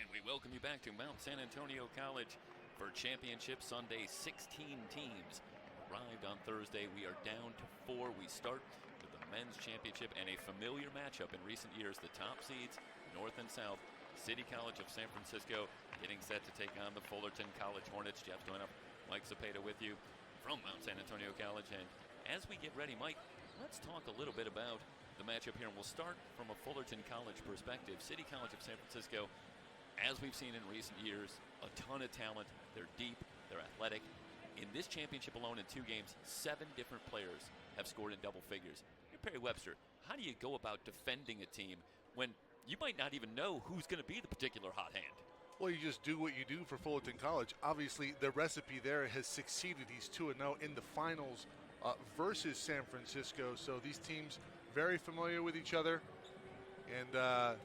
And we welcome you back to Mount San Antonio College for Championship Sunday. 16 teams arrived on Thursday. We are down to 4. We start with the men's championship and a familiar matchup in recent years. The top seeds, North and South, City College of San Francisco, getting set to take on the Fullerton College Hornets. Jeff Stoynoff, Mike Cepeda with you from Mount San Antonio College. And as we get ready, Mike, let's talk a little bit about the matchup here. And we'll start from a Fullerton College perspective. City College of San Francisco, as we've seen in recent years, a ton of talent. They're deep, they're athletic. In this championship alone, in 2 games, 7 different players have scored in double figures. You're Perry Webster. How do you go about defending a team when you might not even know who's going to be the particular hot hand? Well, you just do what you do for Fullerton College. Obviously, the recipe there has succeeded. He's 2-0 in the finals versus San Francisco. So these teams very familiar with each other. And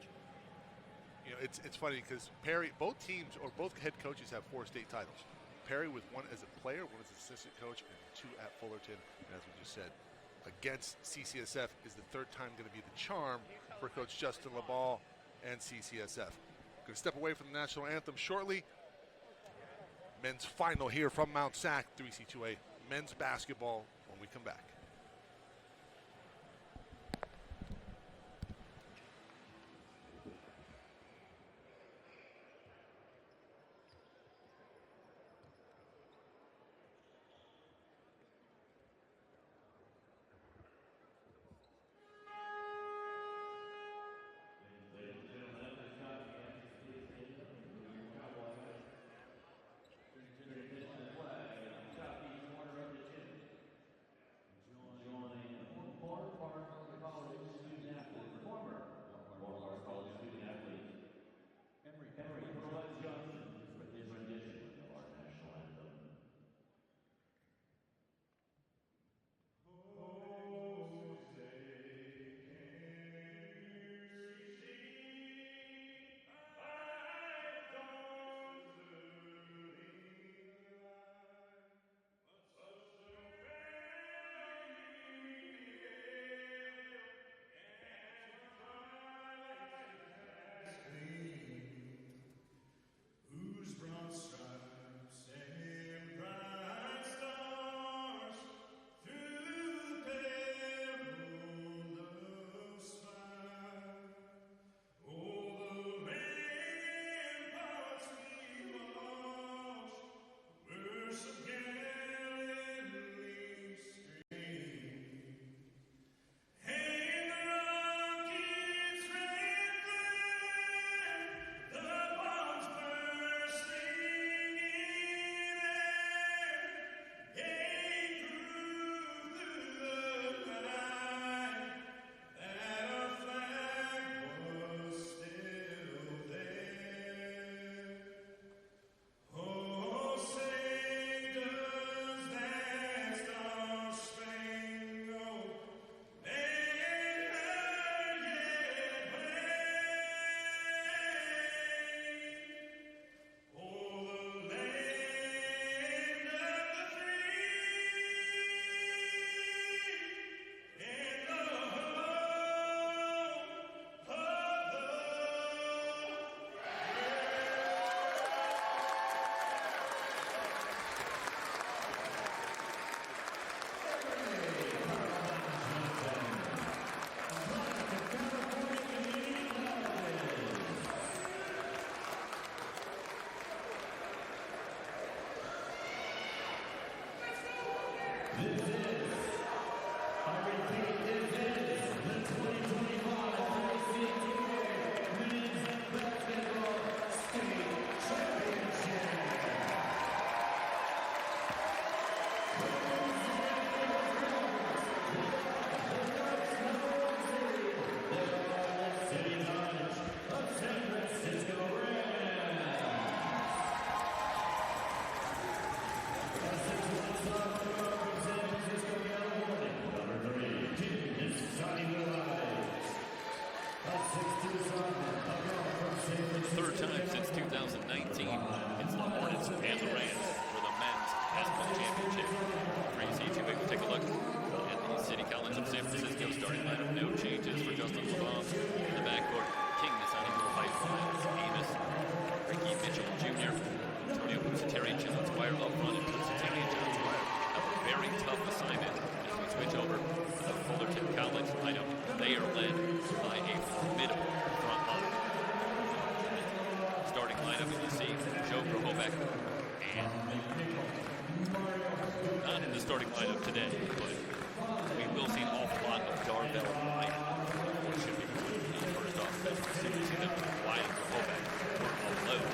it's funny because Perry, both teams or both head coaches have 4 state titles. Perry with 1 as a player, 1 as an assistant coach, and 2 at Fullerton. And as we just said, against CCSF is the 3rd time going to be the charm for Coach Justin LaBalle and CCSF. Going to step away from the national anthem shortly. Men's final here from Mount Sac, 3C2A men's basketball when we come back. Third time since 2019, it's the Hornets and the Rams for the men's basketball championship. 3C2A, we'll take a look at the City College of San Francisco starting lineup. No changes for Justin LaBalle in the backcourt. King, Nisani, Height, Miles, Amos, Squire up front, and Pusateri and John Squire have a very tough assignment as we switch over to the Fullerton College lineup. They are led by a formidable front line. Starting lineup, you see Joe Grohovac, and not in the starting lineup today, but we will see an awful lot of Darvell Wyatt. Or should be first off, we see that Wyatt and Grohovac were alone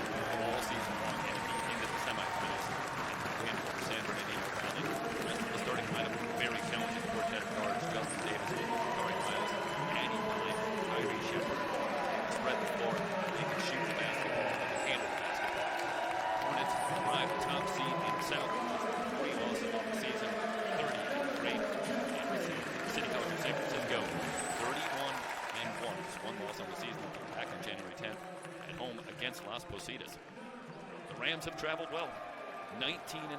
all season long and into the semifinals and win over San Bernardino Valley. The rest of the starting lineup, very talented quartet of guards: Justin Davis, Corey Miles, Annie Pine, Kyrie Shepard. Spread the floor, they can shoot the basketball, they can handle the basketball. Hornets arrive top seed in the South, 3 losses on the season, 30-3. City College of San Francisco, 31-1. Just 1 loss on the season back on January 10th at home against Las Positas. The Rams have traveled well, 19-0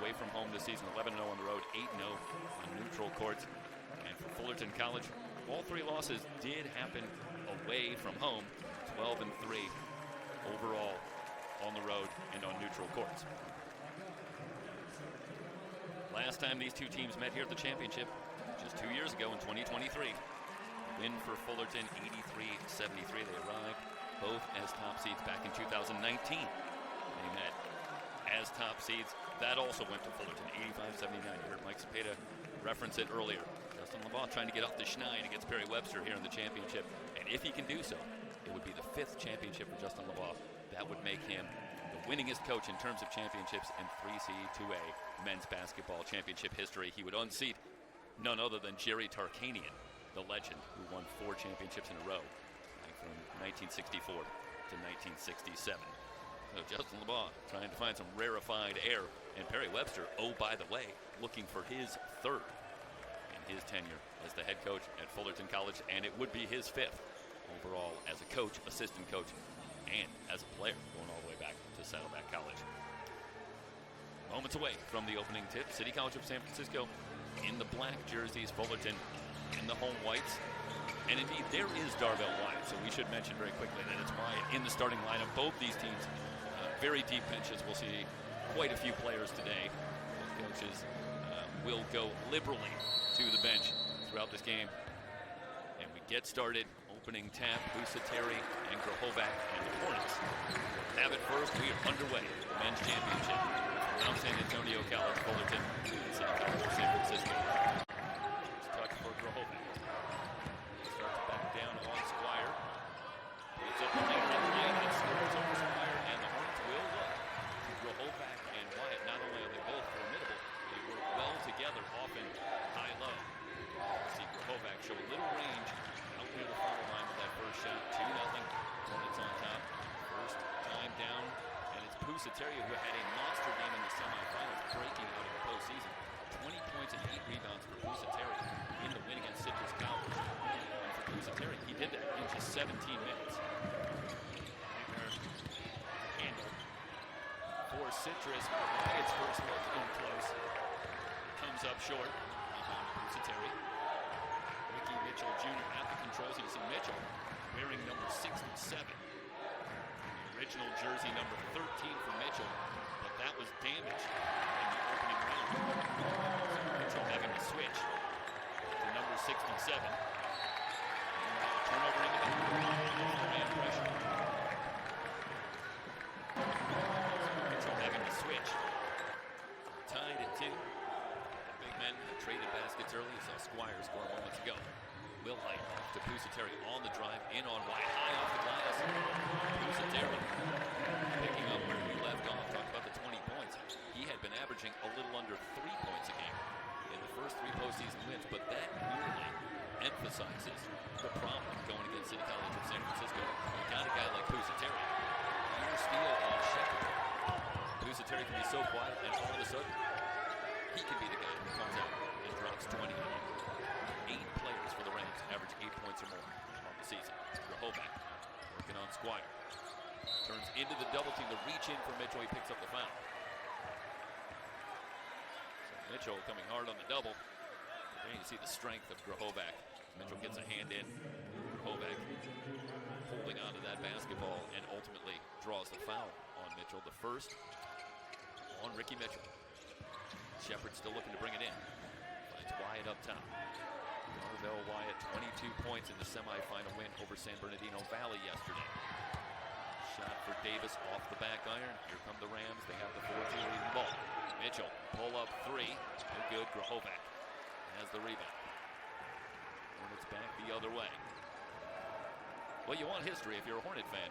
away from home this season, 11-0 on the road, 8-0 on neutral courts. And for Fullerton College, all 3 losses did happen away from home, 12-3 overall on the road and on neutral courts. Last time these two teams met here at the championship, just 2 years ago in 2023. Win for Fullerton, 83-73. They arrived both as top seeds back in 2019. They met as top seeds. That also went to Fullerton, 85-79. You heard Mike Cepeda reference it earlier. Justin LeBlanc trying to get off the schneid against Perry Webster here in the championship. And if he can do so, it would be the 5th championship for Justin LeBlanc. That would make him the winningest coach in terms of championships in 3C2A men's basketball championship history. He would unseat none other than Jerry Tarkanian, the legend who won 4 championships in a row, from 1964 to 1967. So Justin LeBlanc trying to find some rarefied air, and Perry Webster, oh by the way, looking for his 3rd in his tenure as the head coach at Fullerton College, and it would be his 5th overall as a coach, assistant coach, and as a player, going all the way back to Saddleback College. Moments away from the opening tip, City College of San Francisco in the black jerseys, Fullerton in the home whites. And indeed, there is Darvell Wyatt, so we should mention very quickly that it's Wyatt in the starting lineup. Both these teams, very deep benches. We'll see quite a few players today. Both coaches will go liberally to the bench throughout this game. And we get started. Opening tap, Pusateri and Grohovac and the Hornets have it first. We are underway. The men's championship from San Antonio College, Fullerton, City College of San Francisco. First touch for Grohovac. Starts back down on Squire. Puts up the lane and scores over Squire, and the Hornets will look to Grohovac and Wyatt. Not only are they both formidable, they work well together, often high-low. See Grohovac show a little range out near the foul line with that first shot. 2-0. Hornets on top. First time down, and it's Pusateri who had a monster game in the semifinals, breaking out in the postseason. 20 points and 8 rebounds for Pusateri in the win against Citrus College. And for Pusateri, he did that in just 17 minutes. Handle for Citrus. Wyatt's first look in close. Comes up short. Rebound to Pusateri. Ricky Mitchell Jr. at the controls. You see Mitchell wearing number 67. The original jersey number 13 for Mitchell, but that was damaged in the opening round. Mitchell having to switch to number 67. And turnover into the man pressure. Mitchell having to switch. Tied at 2. The big men traded baskets early. You saw Squire score moments ago. Will Height off to Pusateri on the drive, in on Wyatt, high off the glass. Pusateri picking up where we left off. Talk about the 20 points. He had been averaging a little under 3 points a game in the first 3 postseason wins, but that merely emphasizes the problem going against City College of San Francisco. You got a guy like Pusateri. Here's steal on Shepard. Pusateri can be so quiet, and all of a sudden, he can be the guy who comes out and drops 20 on you. 8 players for the Rams average 8 points or more on the season. Grohovac working on Squire. Turns into the double team. The reach in for Mitchell. He picks up the foul. So Mitchell coming hard on the double. There you see the strength of Grohovac. Mitchell gets a hand in. Grohovac holding onto that basketball and ultimately draws the foul on Mitchell. The first on Ricky Mitchell. Shepard still looking to bring it in. Finds Wyatt up top. Darvell Wyatt, 22 points in the semifinal win over San Bernardino Valley yesterday. Shot for Davis off the back iron. Here come the Rams. They have the 4-2 leading ball. Mitchell, pull up three. No good. Grahovac has the rebound. Hornets back the other way. Well, you want history if you're a Hornet fan.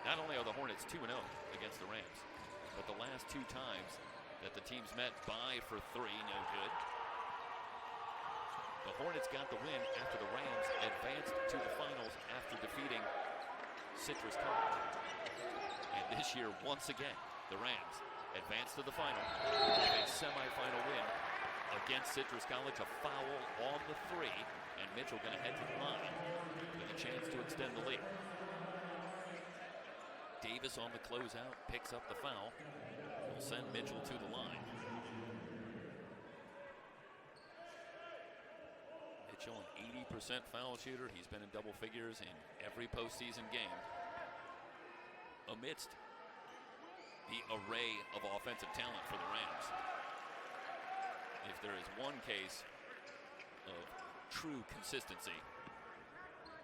Not only are the Hornets 2-0 against the Rams, but the last two times that the teams met, bye for three, no good. The Hornets got the win after the Rams advanced to the finals after defeating Citrus College. And this year, once again, the Rams advanced to the final with a semifinal win against Citrus College. A foul on the three, and Mitchell going to head to the line with a chance to extend the lead. Davis on the closeout picks up the foul. Will send Mitchell to the line. Mitchell, an 80% foul shooter. He's been in double figures in every postseason game. Amidst the array of offensive talent for the Rams, if there is one case of true consistency,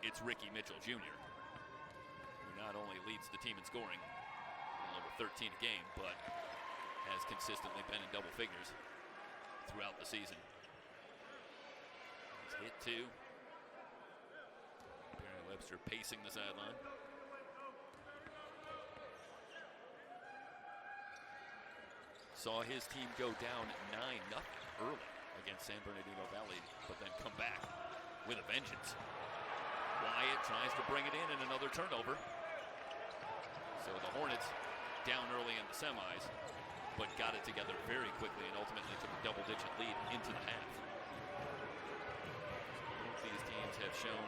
it's Ricky Mitchell Jr., who not only leads the team in scoring, a little over 13 a game, but has consistently been in double figures throughout the season. He's hit two. Barry Webster pacing the sideline. Saw his team go down 9-0 early against San Bernardino Valley, but then come back with a vengeance. Wyatt tries to bring it in and another turnover. So the Hornets down early in the semis, but got it together very quickly and ultimately took a double-digit lead into the half. Both these teams have shown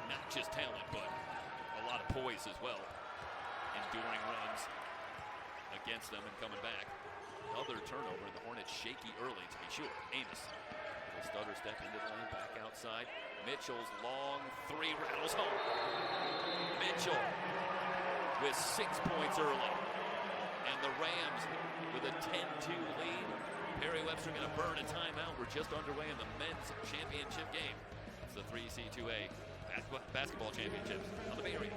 not just talent, but a lot of poise as well, enduring runs against them and coming back. Another turnover. The Hornets shaky early, to be sure. Amos, little stutter step into the lane, back outside. Mitchell's long three rattles home. Mitchell with 6 points early, and the Rams with a 10-2 lead. Perry Webster going to burn a timeout. We're just underway in the men's championship game. It's the 3C2A basketball championships on the Bay Area.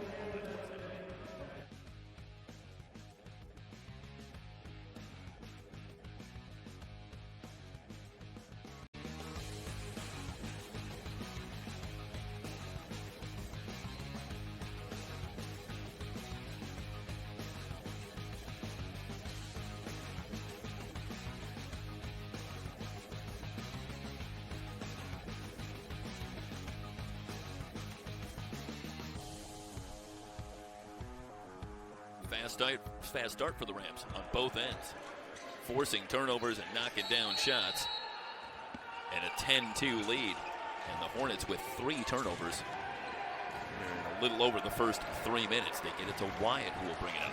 Fast start for the Rams on both ends, forcing turnovers and knocking down shots, and a 10-2 lead. And the Hornets with 3 turnovers. A little over the first 3 minutes. They get it to Wyatt, who will bring it up.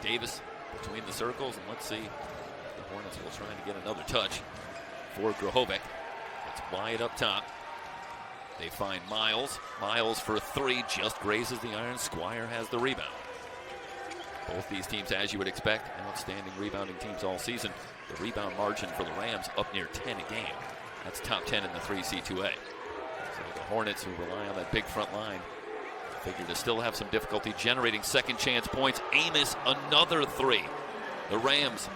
Davis between the circles, and let's see. The Hornets will try to get another touch for Grahovac. It's Wyatt up top. They find Miles. Miles for 3, just grazes the iron. Squire has the rebound. Both these teams, as you would expect, outstanding rebounding teams all season. The rebound margin for the Rams up near 10 a game. That's top 10 in the 3C2A. So the Hornets, who rely on that big front line, figure to still have some difficulty generating second chance points. Amos, another 3. The Rams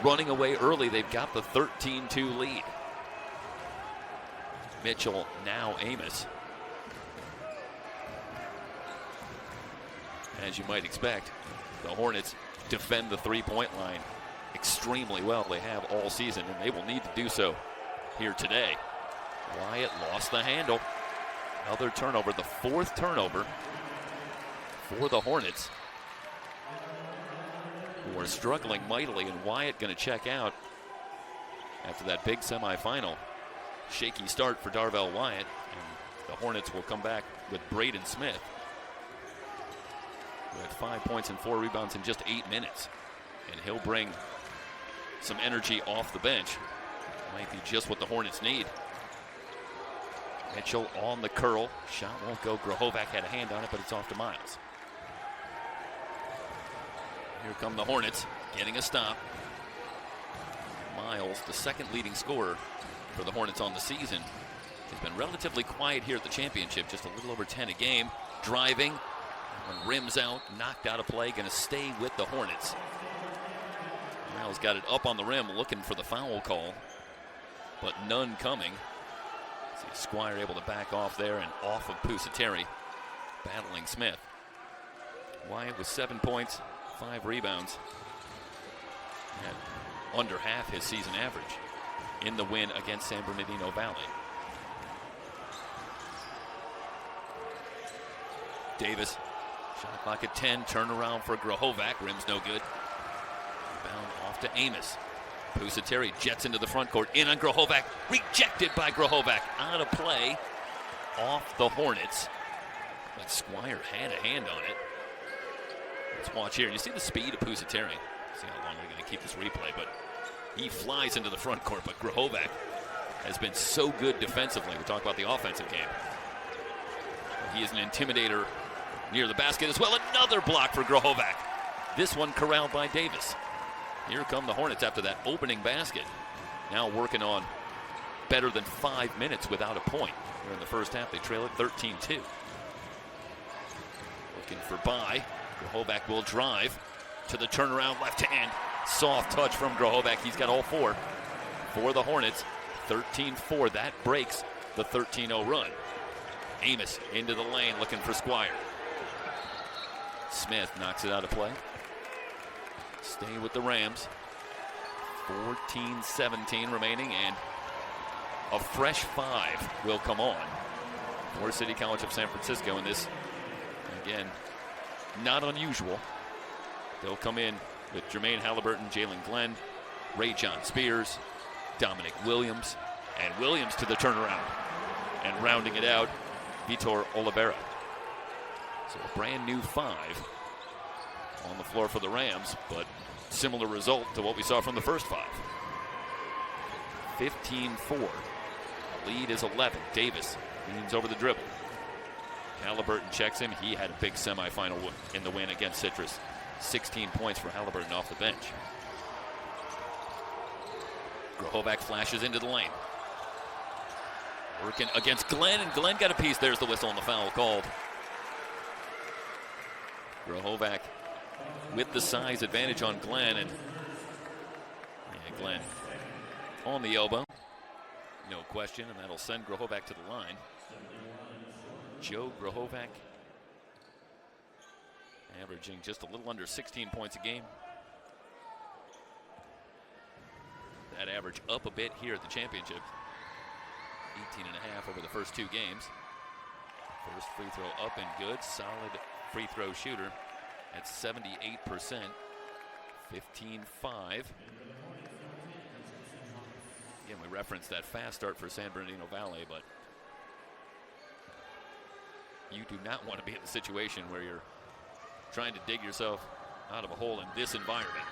running away early. They've got the 13-2 lead. Mitchell, now Amos. As you might expect, the Hornets defend the three-point line extremely well. They have all season, and they will need to do so here today. Wyatt lost the handle. Another turnover, the 4th turnover for the Hornets, who are struggling mightily, and Wyatt going to check out after that big semifinal. Shaky start for Darvell Wyatt, and the Hornets will come back with Braden Smith, who had 5 points and 4 rebounds in just 8 minutes. And he'll bring some energy off the bench. Might be just what the Hornets need. Mitchell on the curl. Shot won't go. Grahovac had a hand on it, but it's off to Miles. Here come the Hornets, getting a stop. Miles, the second leading scorer for the Hornets on the season, has been relatively quiet here at the championship, just a little over 10 a game. Driving, rims out, knocked out of play, going to stay with the Hornets. Miles got it up on the rim, looking for the foul call, but none coming. See Squire able to back off there and off of Pusateri, battling Smith. Wyatt with 7 points, 5 rebounds, and under half his season average in the win against San Bernardino Valley. Davis, shot clock at 10, turnaround for Grahovac, rim's no good. Rebound off to Amos. Pusateri jets into the front court, in on Grahovac, rejected by Grahovac, out of play, off the Hornets. But Squire had a hand on it. Let's watch here. You see the speed of Pusateri. See how long they're going to keep this replay, but he flies into the front court, but Grahovac has been so good defensively. We talk about the offensive game. He is an intimidator near the basket as well. Another block for Grahovac. This one corralled by Davis. Here come the Hornets after that opening basket. Now working on better than 5 minutes without a point. Here in the first half, they trail it 13-2. Looking for Bai. Grahovac will drive to the turnaround left hand. Soft touch from Grahovac. He's got all 4 for the Hornets. 13-4. That breaks the 13-0 run. Amos into the lane looking for Squire. Smith knocks it out of play. Stay with the Rams. 14-17 remaining, and a fresh 5 will come on for City College of San Francisco in this. Again, not unusual. They'll come in with Jermaine Halliburton, Jalen Glenn, Ray John Spears, Dominic Williams, and Williams to the turnaround. And rounding it out, Vitor Oliveira. So a brand new 5 on the floor for the Rams, but similar result to what we saw from the first 5. 15-4. Lead is 11. Davis leans over the dribble. Halliburton checks him. He had a big semifinal in the win against Citrus. 16 points for Halliburton off the bench. Grahovac flashes into the lane. Working against Glenn, and Glenn got a piece. There's the whistle and the foul called. Grahovac with the size advantage on Glenn, and Glenn on the elbow. No question, and that'll send Grahovac to the line. Joe Grahovac averaging just a little under 16 points a game. That average up a bit here at the championship. 18.5 over the first 2 games. First free throw up and good. Solid free throw shooter at 78%. 15-5. Again, we referenced that fast start for San Bernardino Valley, but you do not want to be in the situation where you're trying to dig yourself out of a hole in this environment.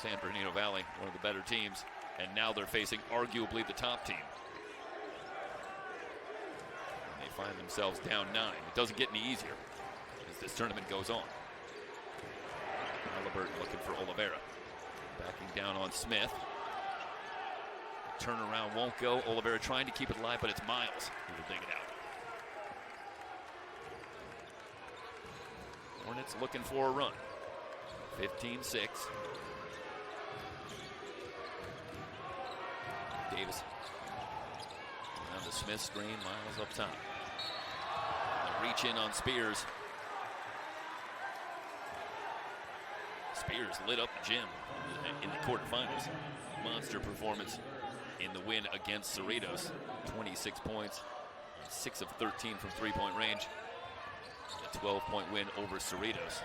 San Bernardino Valley, one of the better teams, and now they're facing arguably the top team. And they find themselves down 9. It doesn't get any easier as this tournament goes on. Halliburton looking for Oliveira. Backing down on Smith. The turnaround won't go. Oliveira trying to keep it alive, but it's Miles who will dig it out. Hornets looking for a run. 15-6. Davis. Down the Smith screen, Miles up top. A reach in on Spears. Spears lit up the gym in the quarterfinals. Monster performance in the win against Cerritos. 26 points, 6 of 13 from three-point range. A 12-point win over Cerritos.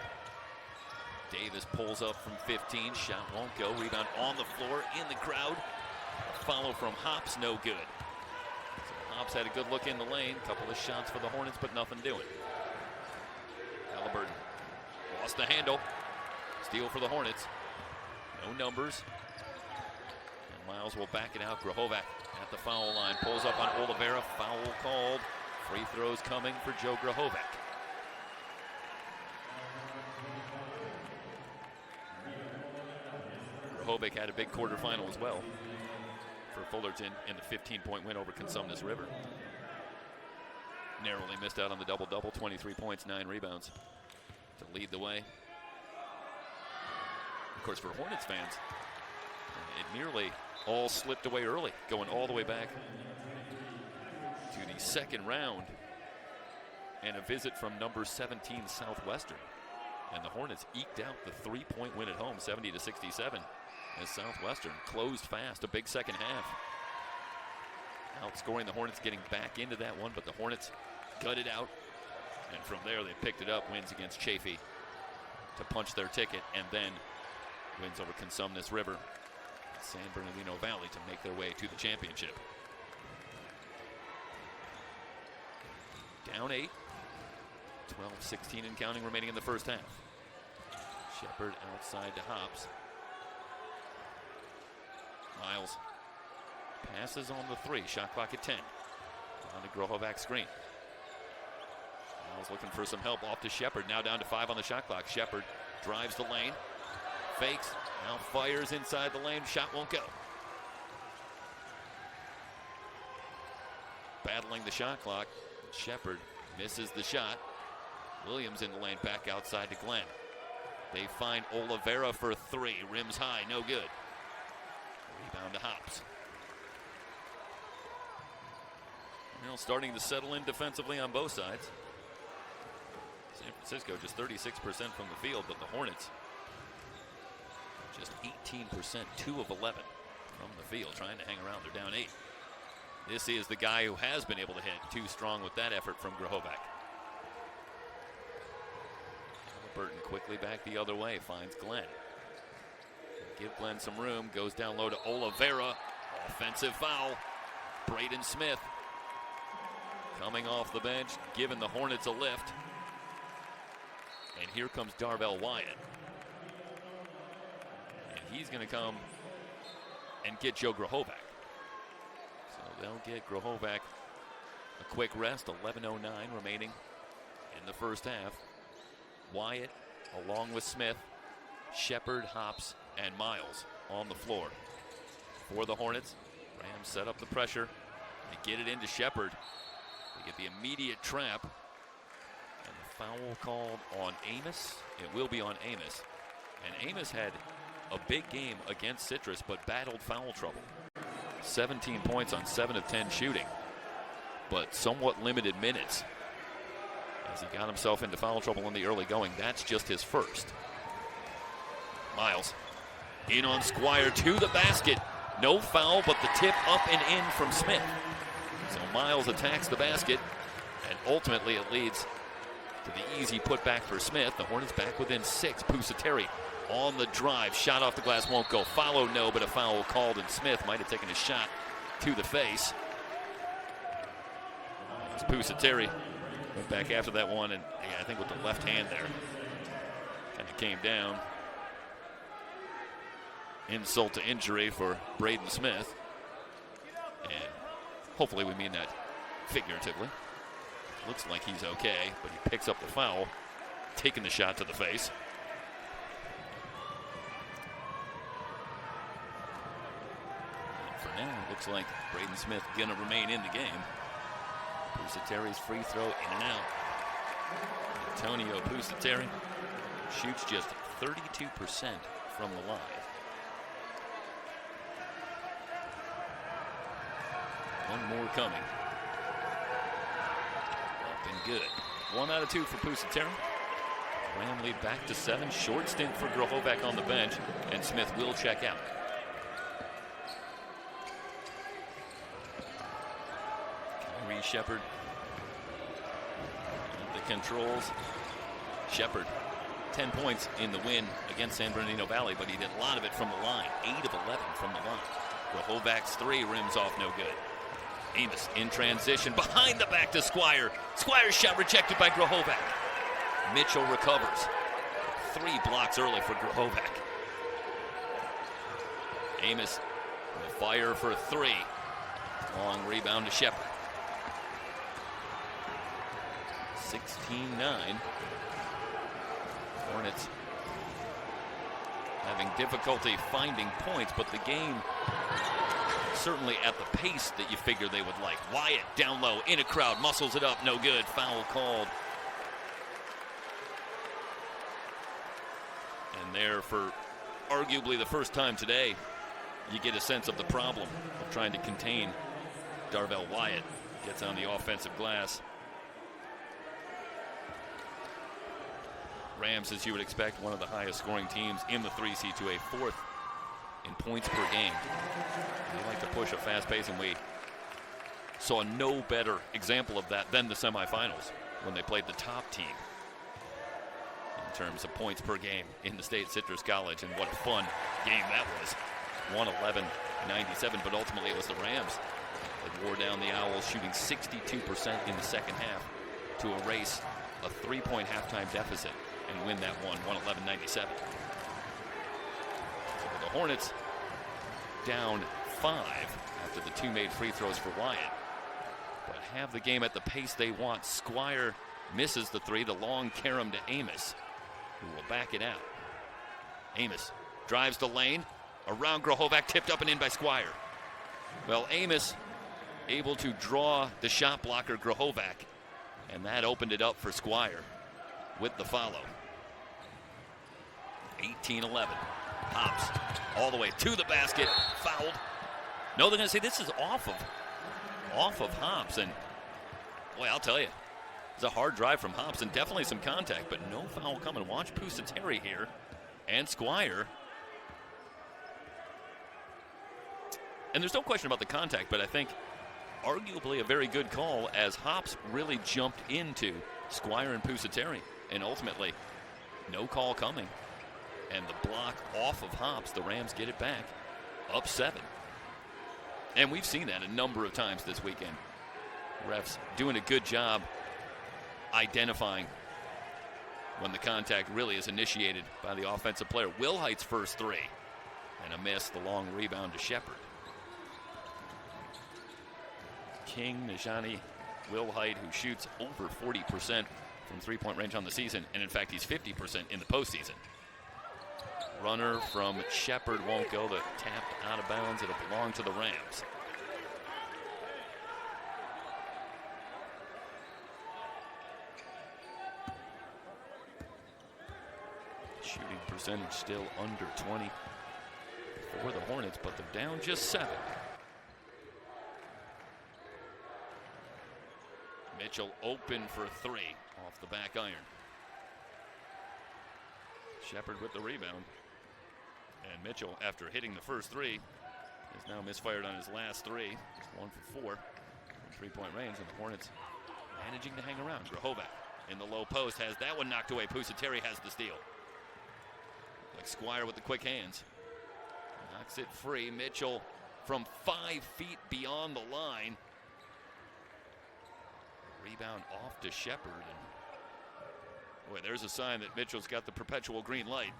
Davis pulls up from 15. Shot won't go. Rebound on the floor in the crowd. Follow from Hops, no good. So Hops had a good look in the lane. Couple of shots for the Hornets, but nothing doing. Halliburton lost the handle. Steal for the Hornets. No numbers. And Miles will back it out. Grahovac at the foul line. Pulls up on Oliveira. Foul called. Free throws coming for Joe Grahovac. Grohovic had a big quarterfinal as well for Fullerton in the 15-point win over Consumnes River. Narrowly missed out on the double-double, 23 points, 9 rebounds to lead the way. Of course, for Hornets fans, it nearly all slipped away early, going all the way back to the second round and a visit from number 17 Southwestern. And the Hornets eked out the 3-point win at home, 70-67, as Southwestern closed fast, a big second half. Outscoring the Hornets, getting back into that one, but the Hornets gutted out. And from there, they picked it up, wins against Chaffee to punch their ticket, and then wins over Consumnes River and San Bernardino Valley to make their way to the championship. Down 8, 12-16 and counting remaining in the first half. Shepard outside to Hops. Miles passes on the 3, shot clock at 10. On to Grohovac screen. Miles looking for some help, off to Shepard, now down to 5 on the shot clock. Shepard drives the lane, fakes, now fires inside the lane, shot won't go. Battling the shot clock, Shepard misses the shot. Williams in the lane, back outside to Glenn. They find Oliveira for 3, rims high, no good. Rebound to Hops. Now starting to settle in defensively on both sides. San Francisco just 36% from the field, but the Hornets just 18%, 2 of 11 from the field, trying to hang around. They're down 8. This is the guy who has been able to hit, too strong with that effort from Grohovac. Burton quickly back the other way, finds Glenn. Give Glenn some room, goes down low to Oliveira. Offensive foul. Braden Smith coming off the bench, giving the Hornets a lift. And here comes Darvell Wyatt. And he's going to come and get Joe Grohovac. So they'll get Grohovac a quick rest, 11:09 remaining in the first half. Wyatt along with Smith, Shepard, Hops, and Miles on the floor. For the Hornets, Rams set up the pressure. They get it into Shepard. They get the immediate trap. And the foul called on Amos. It will be on Amos. And Amos had a big game against Citrus, but battled foul trouble. 17 points on 7 of 10 shooting, but somewhat limited minutes as he got himself into foul trouble in the early going. That's just his first. Miles in on Squire to the basket. No foul, but the tip up and in from Smith. So Miles attacks the basket, and ultimately it leads to the easy putback for Smith. The Hornets back within 6. Pusateri on the drive. Shot off the glass won't go. Follow, no, but a foul called, and Smith might have taken a shot to the face. As Pusateri went back after that one, and I think with the left hand there, kind of came down. Insult to injury for Braden Smith. And hopefully we mean that figuratively. Looks like he's okay, but he picks up the foul, taking the shot to the face. And for now, it looks like Braden Smith going to remain in the game. Pusateri's free throw in and out. Antonio Pusateri shoots just 32% from the line. One more coming. Up and good. 1 out of 2 for Pusateri. Ram lead back to 7. Short stint for Grohovac on the bench, and Smith will check out. Kyrie Shepard at the controls. Shepard, 10 points in the win against San Bernardino Valley, but he did a lot of it from the line. 8 of 11 from the line. Grohovac's 3 rims off, no good. Amos in transition, behind the back to Squire. Squire's shot rejected by Grohovac. Mitchell recovers. 3 blocks early for Grohovac. Amos will fire for 3. Long rebound to Shepard. 16-9. Hornets having difficulty finding points, but the game certainly at the pace that you figure they would like. Wyatt down low, in a crowd, muscles it up, no good, foul called. And there, for arguably the first time today, you get a sense of the problem of trying to contain Darvell Wyatt. Gets on the offensive glass. Rams, as you would expect, one of the highest scoring teams in the 3C2A, fourth in points per game. They like to push a fast pace, and we saw no better example of that than the semifinals when they played the top team in terms of points per game in the state, Citrus College, and what a fun game that was. 111-97, but ultimately it was the Rams that wore down the Owls, shooting 62% in the second half to erase a 3-point halftime deficit and win that one, 111-97. So the Hornets down 5 after the 2 made free throws for Wyatt, but have the game at the pace they want. Squire misses the 3, the long carom to Amos, who will back it out. Amos drives the lane, around Grahovac, tipped up and in by Squire. Well, Amos able to draw the shot blocker Grahovac, and that opened it up for Squire with the follow. 18-11. Hops all the way to the basket, fouled. No, they're going to say this is off of Hops, and boy, I'll tell you, it's a hard drive from Hops and definitely some contact, but no foul coming. Watch Pusateri here and Squire. And there's no question about the contact, but I think arguably a very good call as Hops really jumped into Squire and Pusateri, and ultimately no call coming. And the block off of Hops, the Rams get it back, up 7. And we've seen that a number of times this weekend. Refs doing a good job identifying when the contact really is initiated by the offensive player. Wilhite's first 3, and a miss, the long rebound to Shepard. King Najani Wilhite, who shoots over 40% from three-point range on the season, and in fact he's 50% in the postseason. Runner from Shepard won't go. The tapped out of bounds. It'll belong to the Rams. Shooting percentage still under 20 for the Hornets, but they're down just 7. Mitchell open for 3 off the back iron. Shepard with the rebound. And Mitchell, after hitting the first 3, is now misfired on his last 3. He's 1 for 4 from 3-point range, and the Hornets managing to hang around. Grahovac in the low post has that one knocked away. Pusateri has the steal. Like Squire with the quick hands. Knocks it free. Mitchell from 5 feet beyond the line. Rebound off to Shepard. And boy, there's a sign that Mitchell's got the perpetual green light.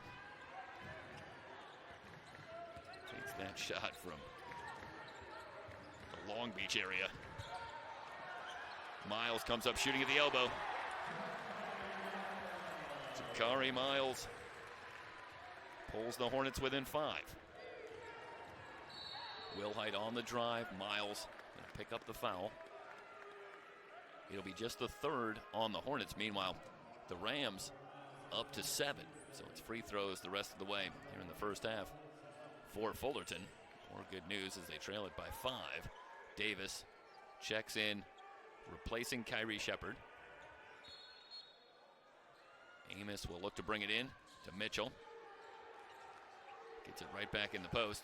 Takes that shot from the Long Beach area. Miles comes up shooting at the elbow. Zachary Miles pulls the Hornets within 5. Wilhite on the drive. Miles going to pick up the foul. It'll be just the 3rd on the Hornets. Meanwhile, the Rams up to 7. So it's free throws the rest of the way here in the first half for Fullerton. More good news as they trail it by 5. Davis checks in, replacing Kyrie Shepard. Amos will look to bring it in to Mitchell. Gets it right back in the post.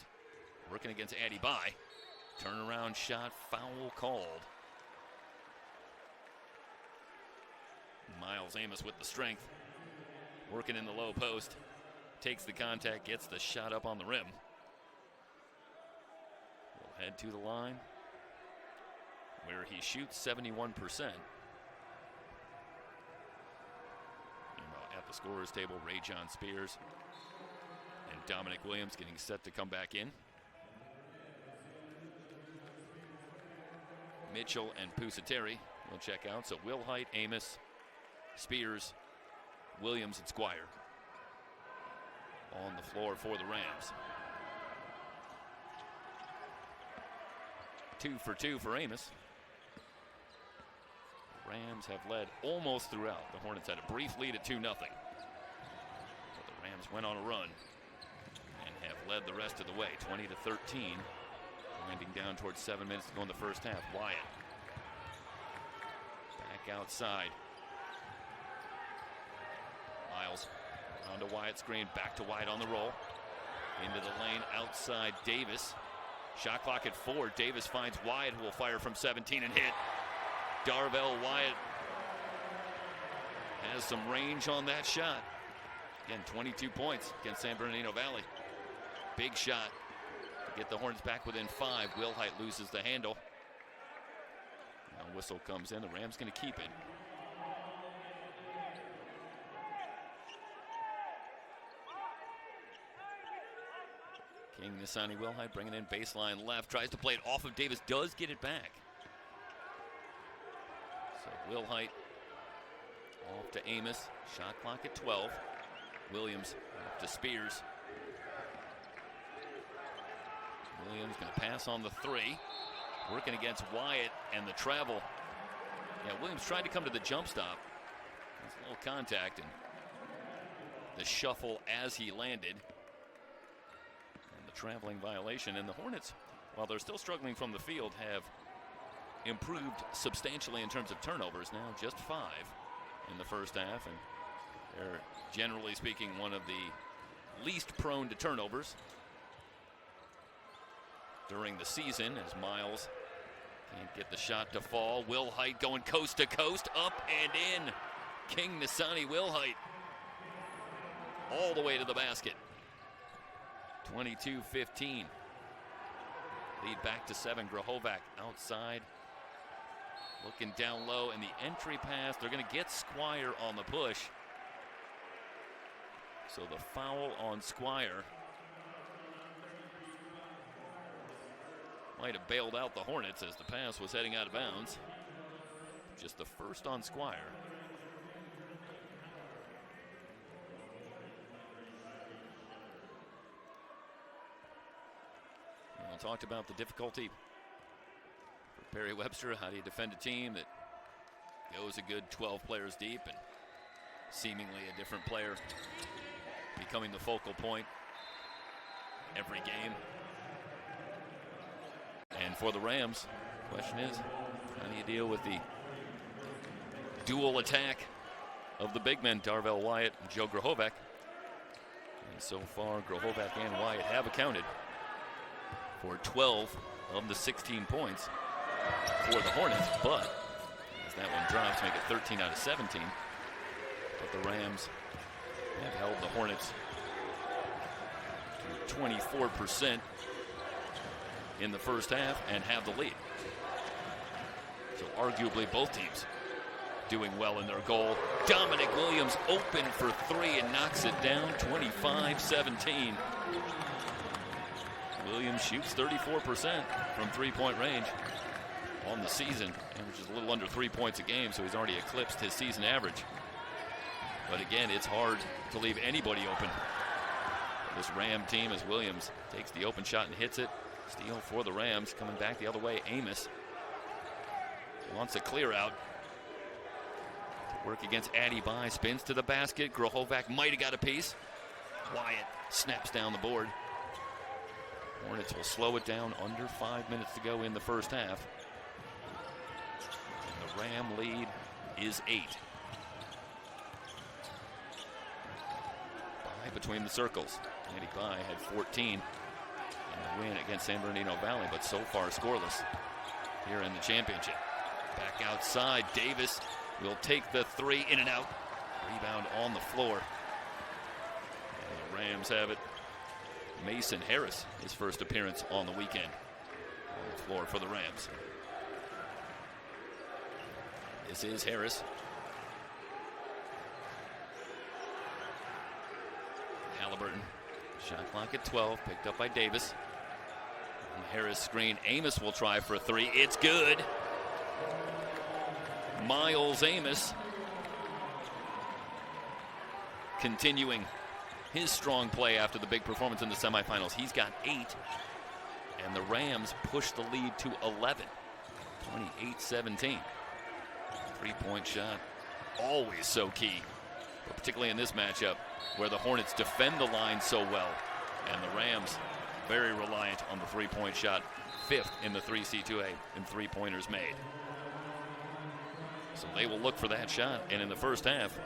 Working against Addy Bai. Turnaround shot, foul called. Miles Amos with the strength. Working in the low post. Takes the contact, gets the shot up on the rim. Will head to the line where he shoots 71%. At the scorer's table, Ray John Spears and Dominic Williams getting set to come back in. Mitchell and Pusateri will check out. So Wilhite, Amos, Spears, Williams, and Squire. on the floor for the Rams. 2 for 2 for Amos. The Rams have led almost throughout. The Hornets had a brief lead at 2-0. But the Rams went on a run and have led the rest of the way, 20-13. Winding down towards 7 minutes to go in the first half. Wyatt back outside. Miles onto Wyatt's screen, back to Wyatt on the roll. Into the lane outside Davis. Shot clock at 4. Davis finds Wyatt, who will fire from 17 and hit. Darvell Wyatt has some range on that shot. Again, 22 points against San Bernardino Valley. Big shot to get the Hornets back within 5. Wilhite loses the handle. Now whistle comes in. The Rams going to keep it. King Nisani Wilhite bringing in baseline left. Tries to play it off of Davis. Does get it back. So Wilhite off to Amos. Shot clock at 12. Williams up to Spears. Williams going to pass on the 3. Working against Wyatt and the travel. Yeah, Williams tried to come to the jump stop. There's a little contact and the shuffle as he landed. And the traveling violation. And the Hornets, while they're still struggling from the field, have improved substantially in terms of turnovers. Now just 5 in the first half. And they're, generally speaking, one of the least prone to turnovers during the season, as Miles can't get the shot to fall. Wilhite going coast to coast, up and in. King Nisani Wilhite all the way to the basket. 22-15. Lead back to 7. Grohovac outside, looking down low, and the entry pass. They're going to get Squire on the push. So the foul on Squire might have bailed out the Hornets as the pass was heading out of bounds. Just the first on Squire. We talked about the difficulty for Perry Webster. How do you defend a team that goes a good 12 players deep and seemingly a different player becoming the focal point every game? And for the Rams, the question is, how do you deal with the dual attack of the big men, Darvell Wyatt and Joe Grohovac? And so far, Grohovac and Wyatt have accounted for 12 of the 16 points for the Hornets, but as that one drops, make it 13 out of 17. But the Rams have held the Hornets to 24% in the first half and have the lead. So arguably both teams doing well in their goal. Dominic Williams open for 3 and knocks it down, 25-17. Williams shoots 34% from 3-point range on the season, averages a little under 3 points a game, so he's already eclipsed his season average. But again, it's hard to leave anybody open. This Ram team, as Williams takes the open shot and hits it. Steal for the Rams. Coming back the other way, Amos wants a clear out. Work against Addy By, spins to the basket. Grohovac might have got a piece. Wyatt snaps down the board. Hornets will slow it down, under 5 minutes to go in the first half. And the Ram lead is 8. By between the circles. Addy By had 14. And the win against San Bernardino Valley, but so far scoreless here in the championship. Back outside, Davis will take the 3, in and out. Rebound on the floor. And the Rams have it. Mason Harris, his first appearance on the weekend on the floor for the Rams. This is Harris. Halliburton. Shot clock at 12, picked up by Davis. On the Harris screen, Amos will try for a 3. It's good. Miles Amos continuing his strong play after the big performance in the semifinals. He's got 8, and the Rams push the lead to 11, 28-17. Three-point shot, always so key, but particularly in this matchup where the Hornets defend the line so well, and the Rams very reliant on the three-point shot, 5th in the 3C2A in three-pointers made. So they will look for that shot, and in the first half,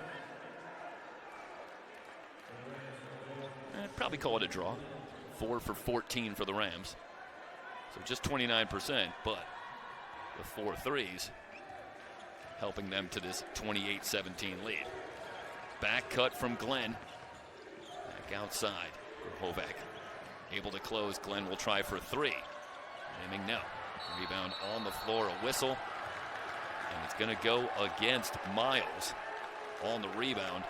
I'd probably call it a draw. 4 for 14 for the Rams. So just 29%, but the 4 threes helping them to this 28-17 lead. Back cut from Glenn. Back outside. Hovac able to close. Glenn will try for 3. Aiming no. Rebound on the floor, a whistle. And it's going to go against Miles on the rebound,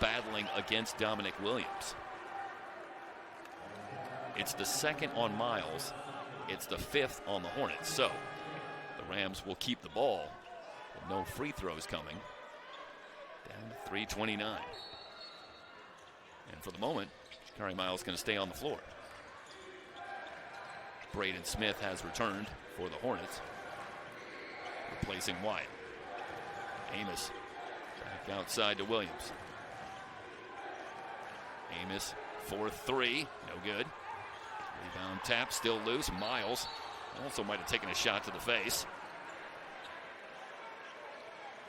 battling against Dominic Williams. It's the 2nd on Miles. It's the 5th on the Hornets. So the Rams will keep the ball. With no free throws coming. Down to 3:29. And for the moment, Shakari Miles going to stay on the floor. Braden Smith has returned for the Hornets, replacing Wyatt. Amos back outside to Williams. Amos for 3, no good. Rebound tap, still loose. Miles also might have taken a shot to the face.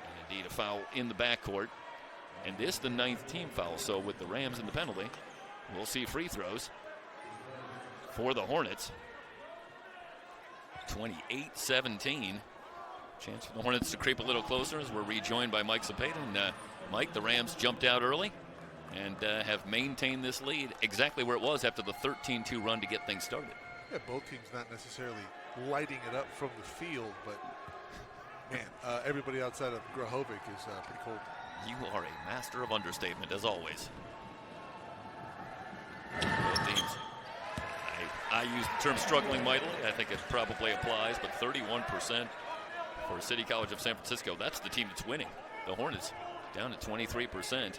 And indeed a foul in the backcourt. And this the 9th team foul, so with the Rams in the penalty, we'll see free throws for the Hornets. 28-17. Chance for the Hornets to creep a little closer as we're rejoined by Mike Cepeda. And Mike, the Rams jumped out early and have maintained this lead exactly where it was after the 13-2 run to get things started. Yeah, both teams not necessarily lighting it up from the field, but man, everybody outside of Grahovic is pretty cold. You are a master of understatement, as always. Both teams. I use the term struggling mightily. I think it probably applies, but 31% for City College of San Francisco. That's the team that's winning. The Hornets down to 23%.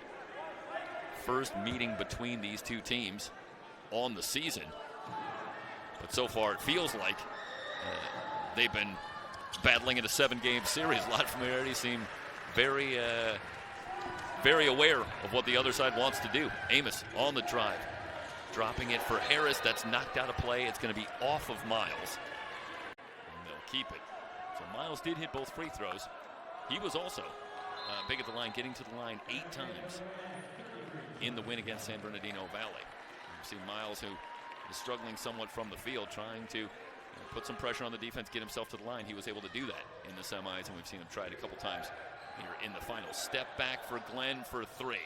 First meeting between these two teams on the season. But so far it feels like they've been battling in a 7-game series. A lot of familiarity, seem very aware of what the other side wants to do. Amos on the drive. Dropping it for Harris. That's knocked out of play. It's going to be off of Miles. And they'll keep it. So Miles did hit both free throws. He was also big at the line, getting to the line 8 times in the win against San Bernardino Valley. We've seen Miles, who is struggling somewhat from the field, trying to put some pressure on the defense, get himself to the line. He was able to do that in the semis, and we've seen him try it a couple times here in the finals. Step back for Glenn for 3.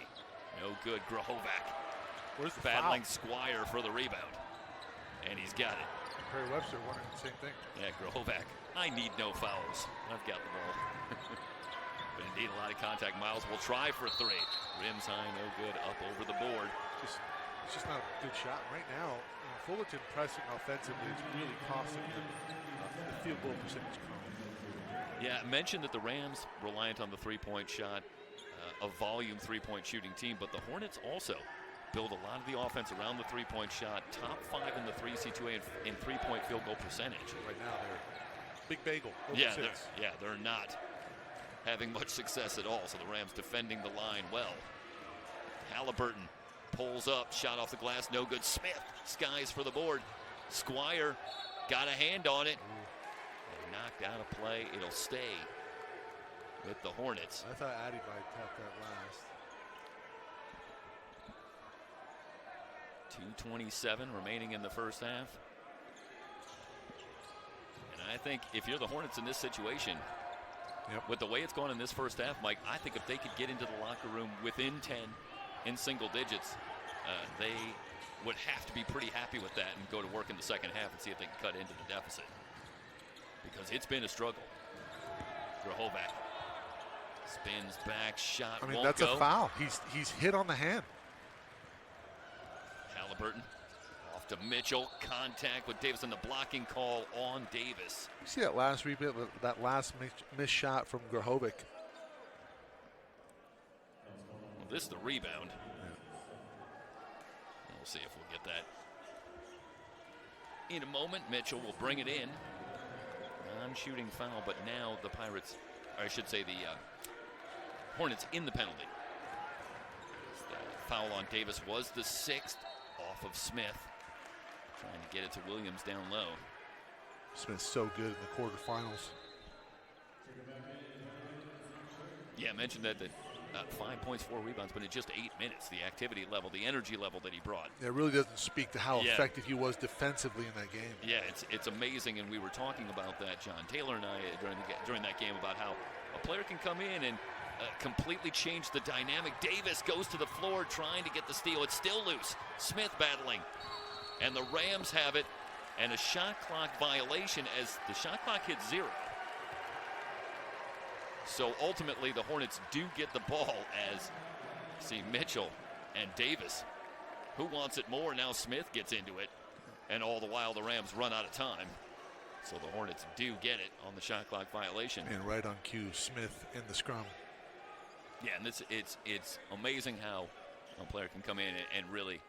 No good. Grahovac. Where's the battling foul? Squire for the rebound. And he's got it. Perry Webster wondering the same thing. Yeah, Grahovac. I need no fouls. I've got the ball. But indeed, a lot of contact. Miles will try for 3. Rims high, no good. Up over the board. It's just not a good shot. Right now, Fullerton pressing offensively is really costing them the field goal percentage. Yeah, I mentioned that the Rams reliant on the three-point shot, a volume three-point shooting team, but the Hornets also build a lot of the offense around the three-point shot. Top 5 in the 3C2A in three-point field goal percentage. Right now, they're big bagel. They're not having much success at all. So the Rams defending the line well. Halliburton pulls up, shot off the glass, no good. Smith skies for the board. Squire got a hand on it. Knocked out of play. It'll stay with the Hornets. I thought Addy might tap that last. 2:27 remaining in the first half. And I think if you're the Hornets in this situation, with the way it's gone in this first half, Mike, I think if they could get into the locker room within 10 in single digits, they would have to be pretty happy with that and go to work in the second half and see if they can cut into the deficit. Because it's been a struggle. Grahovac spins back, shot won't that's go. a foul. He's hit on the hand. Halliburton off to Mitchell. Contact with Davis, and the blocking call on Davis. You see that last rebound, that last missed shot from Grahovic. Well, this is the rebound. see if we'll get that in a moment. Mitchell will bring it in. Non-shooting foul, but now the Pirates, or I should say the Hornets in the penalty. The foul on Davis was the 6th off of Smith. Trying to get it to Williams down low. Smith's so good in the quarterfinals. Yeah, I mentioned that 5 points, 4 rebounds, but in just 8 minutes, the activity level, the energy level that he brought. It really doesn't speak to how effective he was defensively in that game. Yeah, it's amazing, and we were talking about that, John Taylor and I, during that game, about how a player can come in and completely change the dynamic. Davis goes to the floor trying to get the steal. It's still loose. Smith battling. And the Rams have it, and a shot clock violation as the shot clock hits 0. So ultimately, the Hornets do get the ball as see Mitchell and Davis. Who wants it more? Now Smith gets into it, and all the while the Rams run out of time. So the Hornets do get it on the shot clock violation. And right on cue, Smith in the scrum. Yeah, and it's amazing how a player can come in and really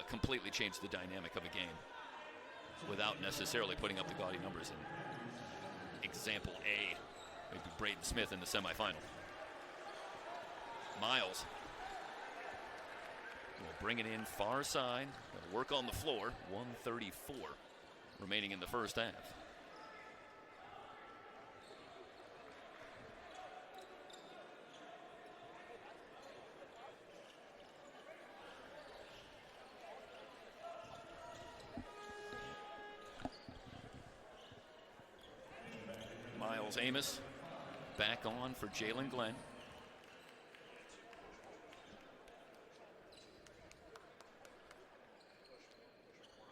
completely change the dynamic of a game without necessarily putting up the gaudy numbers. In example A, maybe Braden Smith in the semifinal. Miles will bring it in far side. They'll work on the floor. 1:34 remaining in the first half. Miles Amos back on for Jalen Glenn.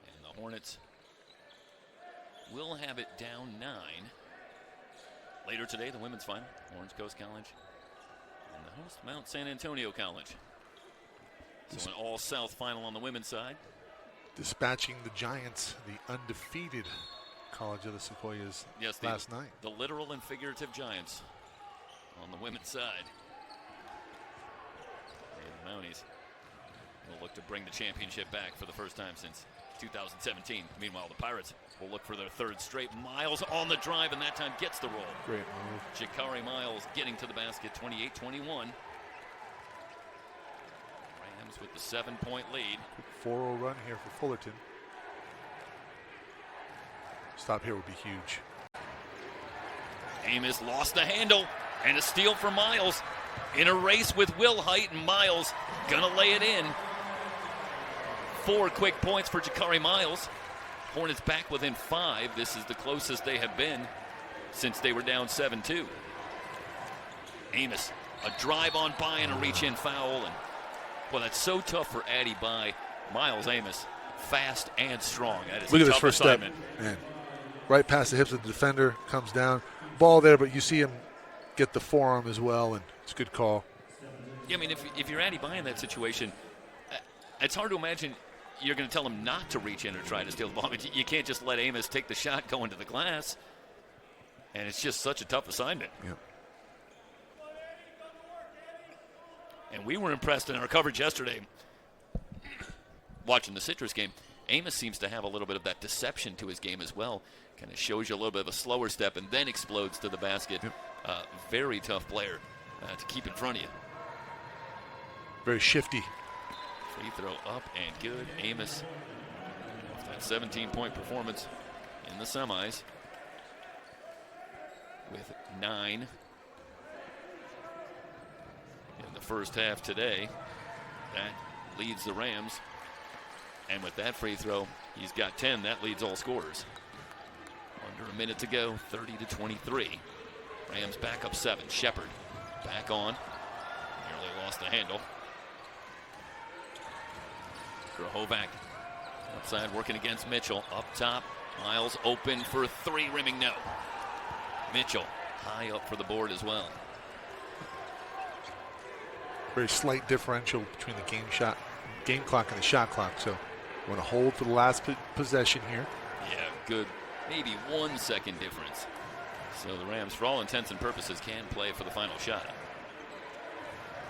And the Hornets will have it down 9. Later today, the women's final. Orange Coast College and the host, Mount San Antonio College. So an all-South final on the women's side. Dispatching the Giants, the undefeated College of the Sequoias, last night. The literal and figurative Giants on the women's side. And the Mounties will look to bring the championship back for the first time since 2017. Meanwhile, the Pirates will look for their 3rd straight. Miles on the drive, and that time gets the roll. Great move. Jakari Miles getting to the basket, 28-21. Rams with the 7-point lead. 4-0 run here for Fullerton. Stop here would be huge. Amos lost the handle, and a steal for Miles. In a race with Will Height, and Miles gonna lay it in. 4 quick points for Jakari Miles. Hornets back within 5. This is the closest they have been since they were down 7-2. Amos, a drive on by and a reach-in foul. And well, that's so tough for Addy by Miles Amos. Fast and strong. That is Look a at this tough first assignment. step. Man. Right past the hips of the defender, comes down. Ball there, but you see him get the forearm as well, and it's a good call. Yeah, I mean, if you're Addy By in that situation, it's hard to imagine you're going to tell him not to reach in or try to steal the ball. I mean, you can't just let Amos take the shot going to the glass, and it's just such a tough assignment. Yep. And we were impressed in our coverage yesterday, watching the Citrus game. Amos seems to have a little bit of that deception to his game as well. Kind of shows you a little bit of a slower step and then explodes to the basket. Yep. Very tough player to keep in front of you. Very shifty. Free throw up and good. Amos, that 17-point performance in the semis with 9 in the first half today. That leads the Rams. And with that free throw, he's got 10. That leads all scorers. Under a minute to go, 30-23. Rams back up 7. Shepard back on. Nearly lost the handle. Grahovac outside working against Mitchell. Up top, Miles open for 3, rimming no. Mitchell high up for the board as well. Very slight differential between the game clock and the shot clock. So want to hold for the last possession here. Yeah, good. Maybe 1 second difference. So the Rams, for all intents and purposes, can play for the final shot.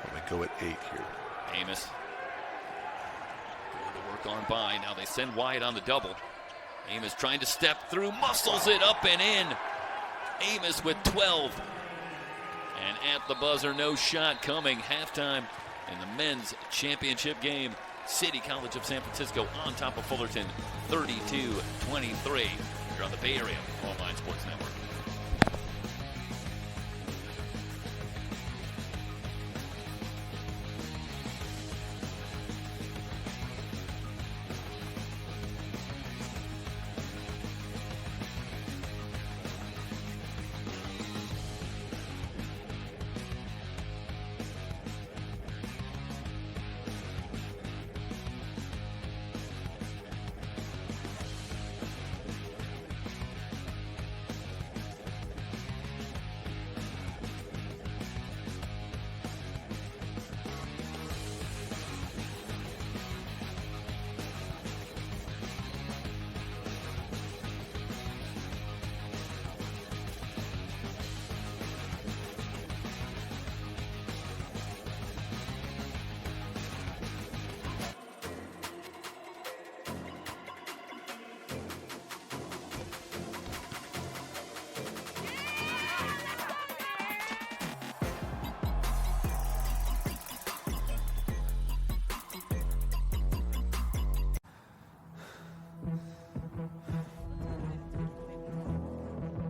I'm going to go at 8 here. Amos. Going to work gone by. Now they send wide on the double. Amos trying to step through, muscles it up and in. Amos with 12. And at the buzzer, no shot coming. Halftime in the men's championship game. City College of San Francisco on top of Fullerton, 32-23. You're on the Bay Area Online Sports Network.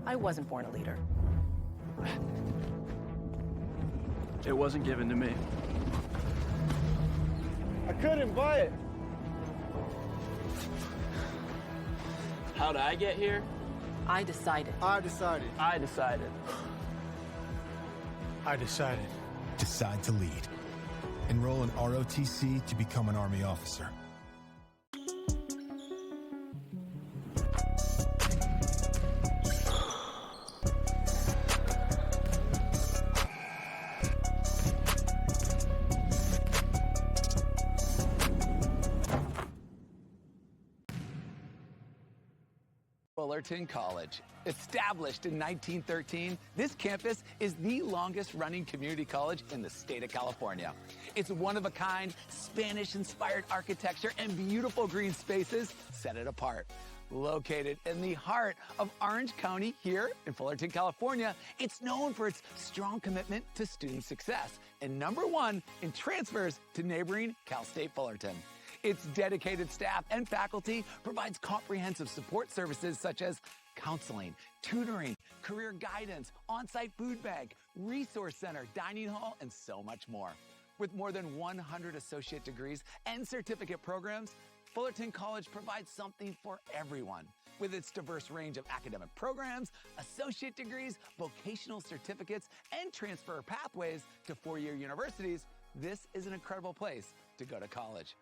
I wasn't born a leader. It wasn't given to me. I couldn't buy it. How'd I get here? I decided. I decided. I decided. I decided. Decide to lead. Enroll in ROTC to become an Army officer. Fullerton College. Established in 1913, this campus is the longest-running community college in the state of California. Its one-of-a-kind, Spanish-inspired architecture and beautiful green spaces set it apart. Located in the heart of Orange County here in Fullerton, California, it's known for its strong commitment to student success and #1 in transfers to neighboring Cal State Fullerton. Its dedicated staff and faculty provides comprehensive support services such as counseling, tutoring, career guidance, on-site food bank, resource center, dining hall, and so much more. With more than 100 associate degrees and certificate programs, Fullerton College provides something for everyone. With its diverse range of academic programs, associate degrees, vocational certificates, and transfer pathways to four-year universities, this is an incredible place to go to college.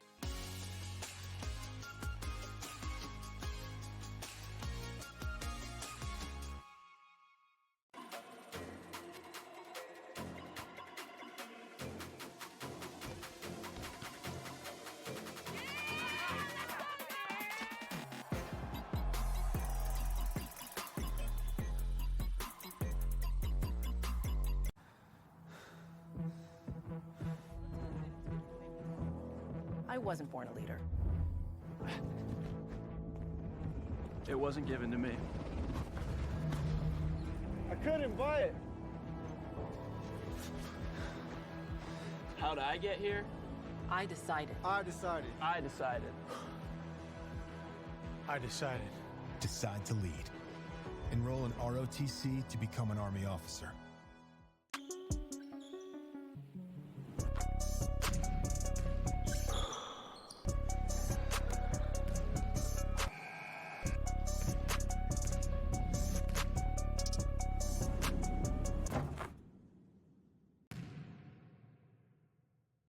I wasn't born a leader. It wasn't given to me. I couldn't buy it. How'd I get here? I decided. I decided. I decided. I decided. Decide to lead. Enroll in ROTC to become an Army officer.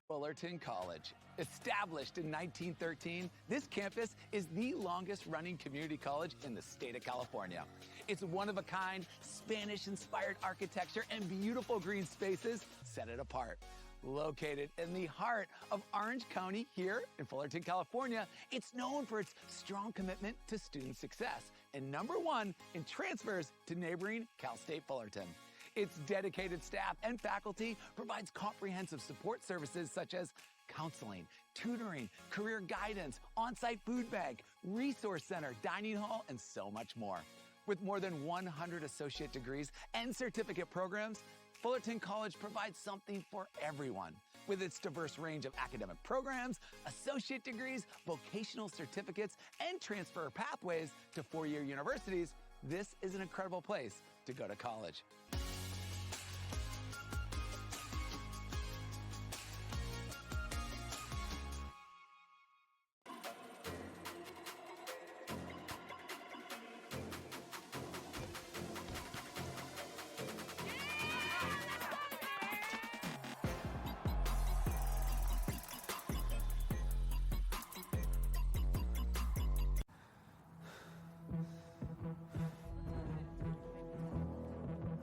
Fullerton College. Established in 1913, this campus is the longest-running community college in the state of California. Its one-of-a-kind, Spanish-inspired architecture and beautiful green spaces set it apart. Located in the heart of Orange County here in Fullerton, California, it's known for its strong commitment to student success and #1 in transfers to neighboring Cal State Fullerton. Its dedicated staff and faculty provides comprehensive support services such as counseling, tutoring, career guidance, on-site food bank, resource center, dining hall, and so much more. With more than 100 associate degrees and certificate programs, Fullerton College provides something for everyone. With its diverse range of academic programs, associate degrees, vocational certificates, and transfer pathways to four-year universities, this is an incredible place to go to college.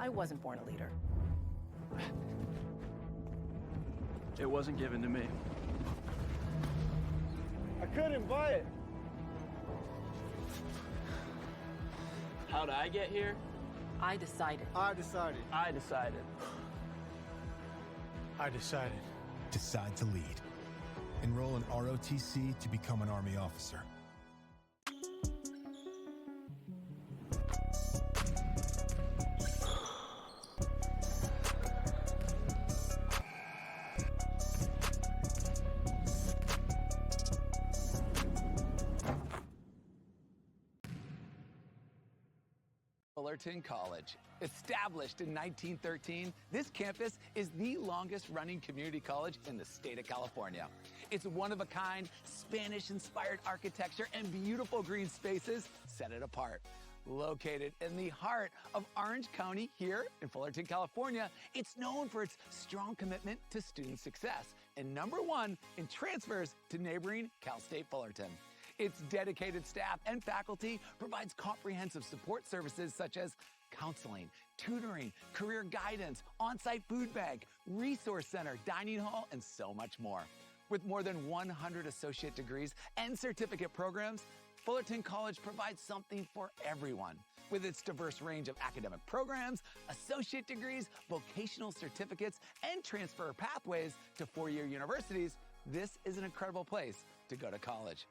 I wasn't born a leader. It wasn't given to me. I couldn't buy it. How did I get here? I decided. I decided. I decided. I decided. Decide to lead. Enroll in ROTC to become an Army officer. Fullerton College. Established in 1913, this campus is the longest running community college in the state of California. Its one-of-a-kind, Spanish-inspired architecture and beautiful green spaces set it apart. Located in the heart of Orange County here in Fullerton, California, it's known for its strong commitment to student success and #1 in transfers to neighboring Cal State Fullerton. Its dedicated staff and faculty provides comprehensive support services such as counseling, tutoring, career guidance, on-site food bank, resource center, dining hall, and so much more. With more than 100 associate degrees and certificate programs, Fullerton College provides something for everyone. With its diverse range of academic programs, associate degrees, vocational certificates, and transfer pathways to four-year universities, this is an incredible place to go to college.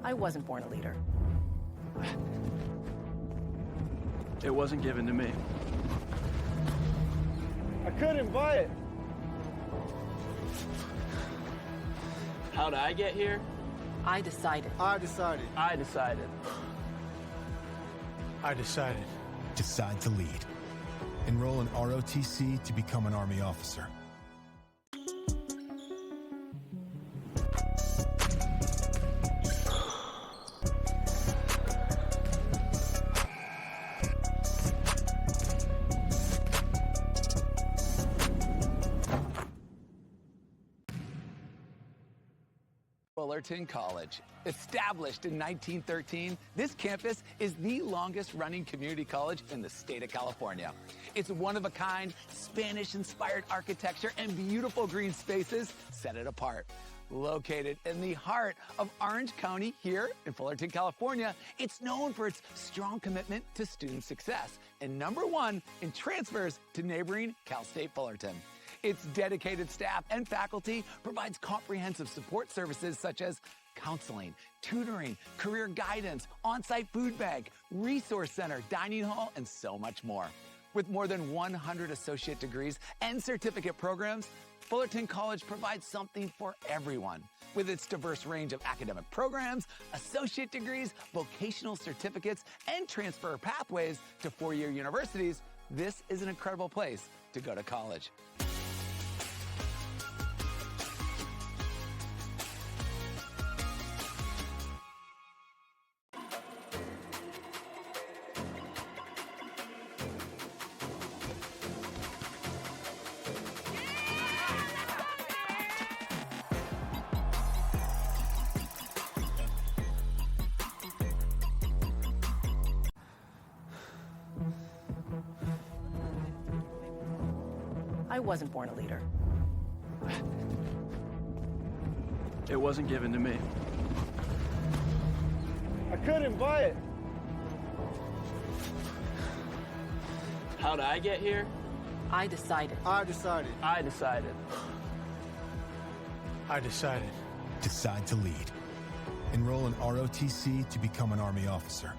I wasn't born a leader. It wasn't given to me. I couldn't buy it. How did I get here? I decided. I decided. I decided. I decided. Decide to lead. Enroll in ROTC to become an Army officer. Fullerton College. Established in 1913, this campus is the longest running community college in the state of California. Its one-of-a-kind, Spanish-inspired architecture and beautiful green spaces set it apart. Located in the heart of Orange County here in Fullerton, California, it's known for its strong commitment to student success and #1 in transfers to neighboring Cal State Fullerton. Its dedicated staff and faculty provides comprehensive support services such as counseling, tutoring, career guidance, on-site food bank, resource center, dining hall, and so much more. With more than 100 associate degrees and certificate programs, Fullerton College provides something for everyone. With its diverse range of academic programs, associate degrees, vocational certificates, and transfer pathways to four-year universities, this is an incredible place to go to college. I wasn't born a leader. It wasn't given to me. I couldn't buy it. How'd I get here? I decided. I decided. I decided. I decided. Decide to lead. Enroll in ROTC to become an Army officer.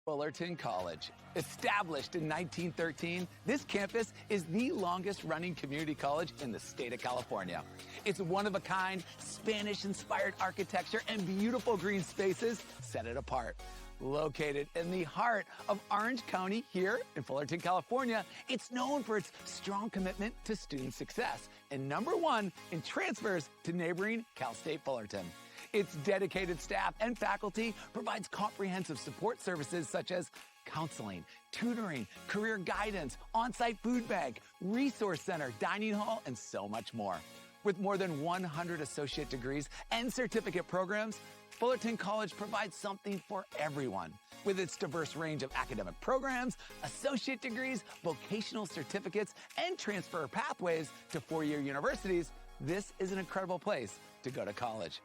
Fullerton College. Established in 1913, this campus is the longest running community college in the state of California. Its one-of-a-kind, Spanish-inspired architecture and beautiful green spaces set it apart. Located in the heart of Orange County here in Fullerton, California, it's known for its strong commitment to student success and #1 in transfers to neighboring Cal State Fullerton. Its dedicated staff and faculty provides comprehensive support services such as counseling, tutoring, career guidance, on-site food bank, resource center, dining hall, and so much more. With more than 100 associate degrees and certificate programs, Fullerton College provides something for everyone. With its diverse range of academic programs, associate degrees, vocational certificates, and transfer pathways to four-year universities, this is an incredible place to go to college.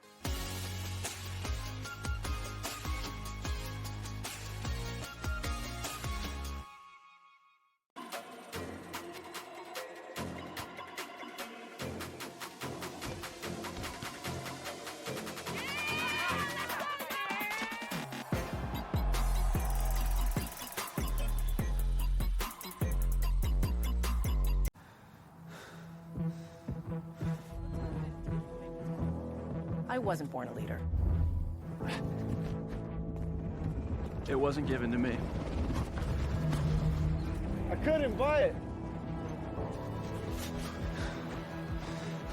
I wasn't born a leader. It wasn't given to me. I couldn't buy it.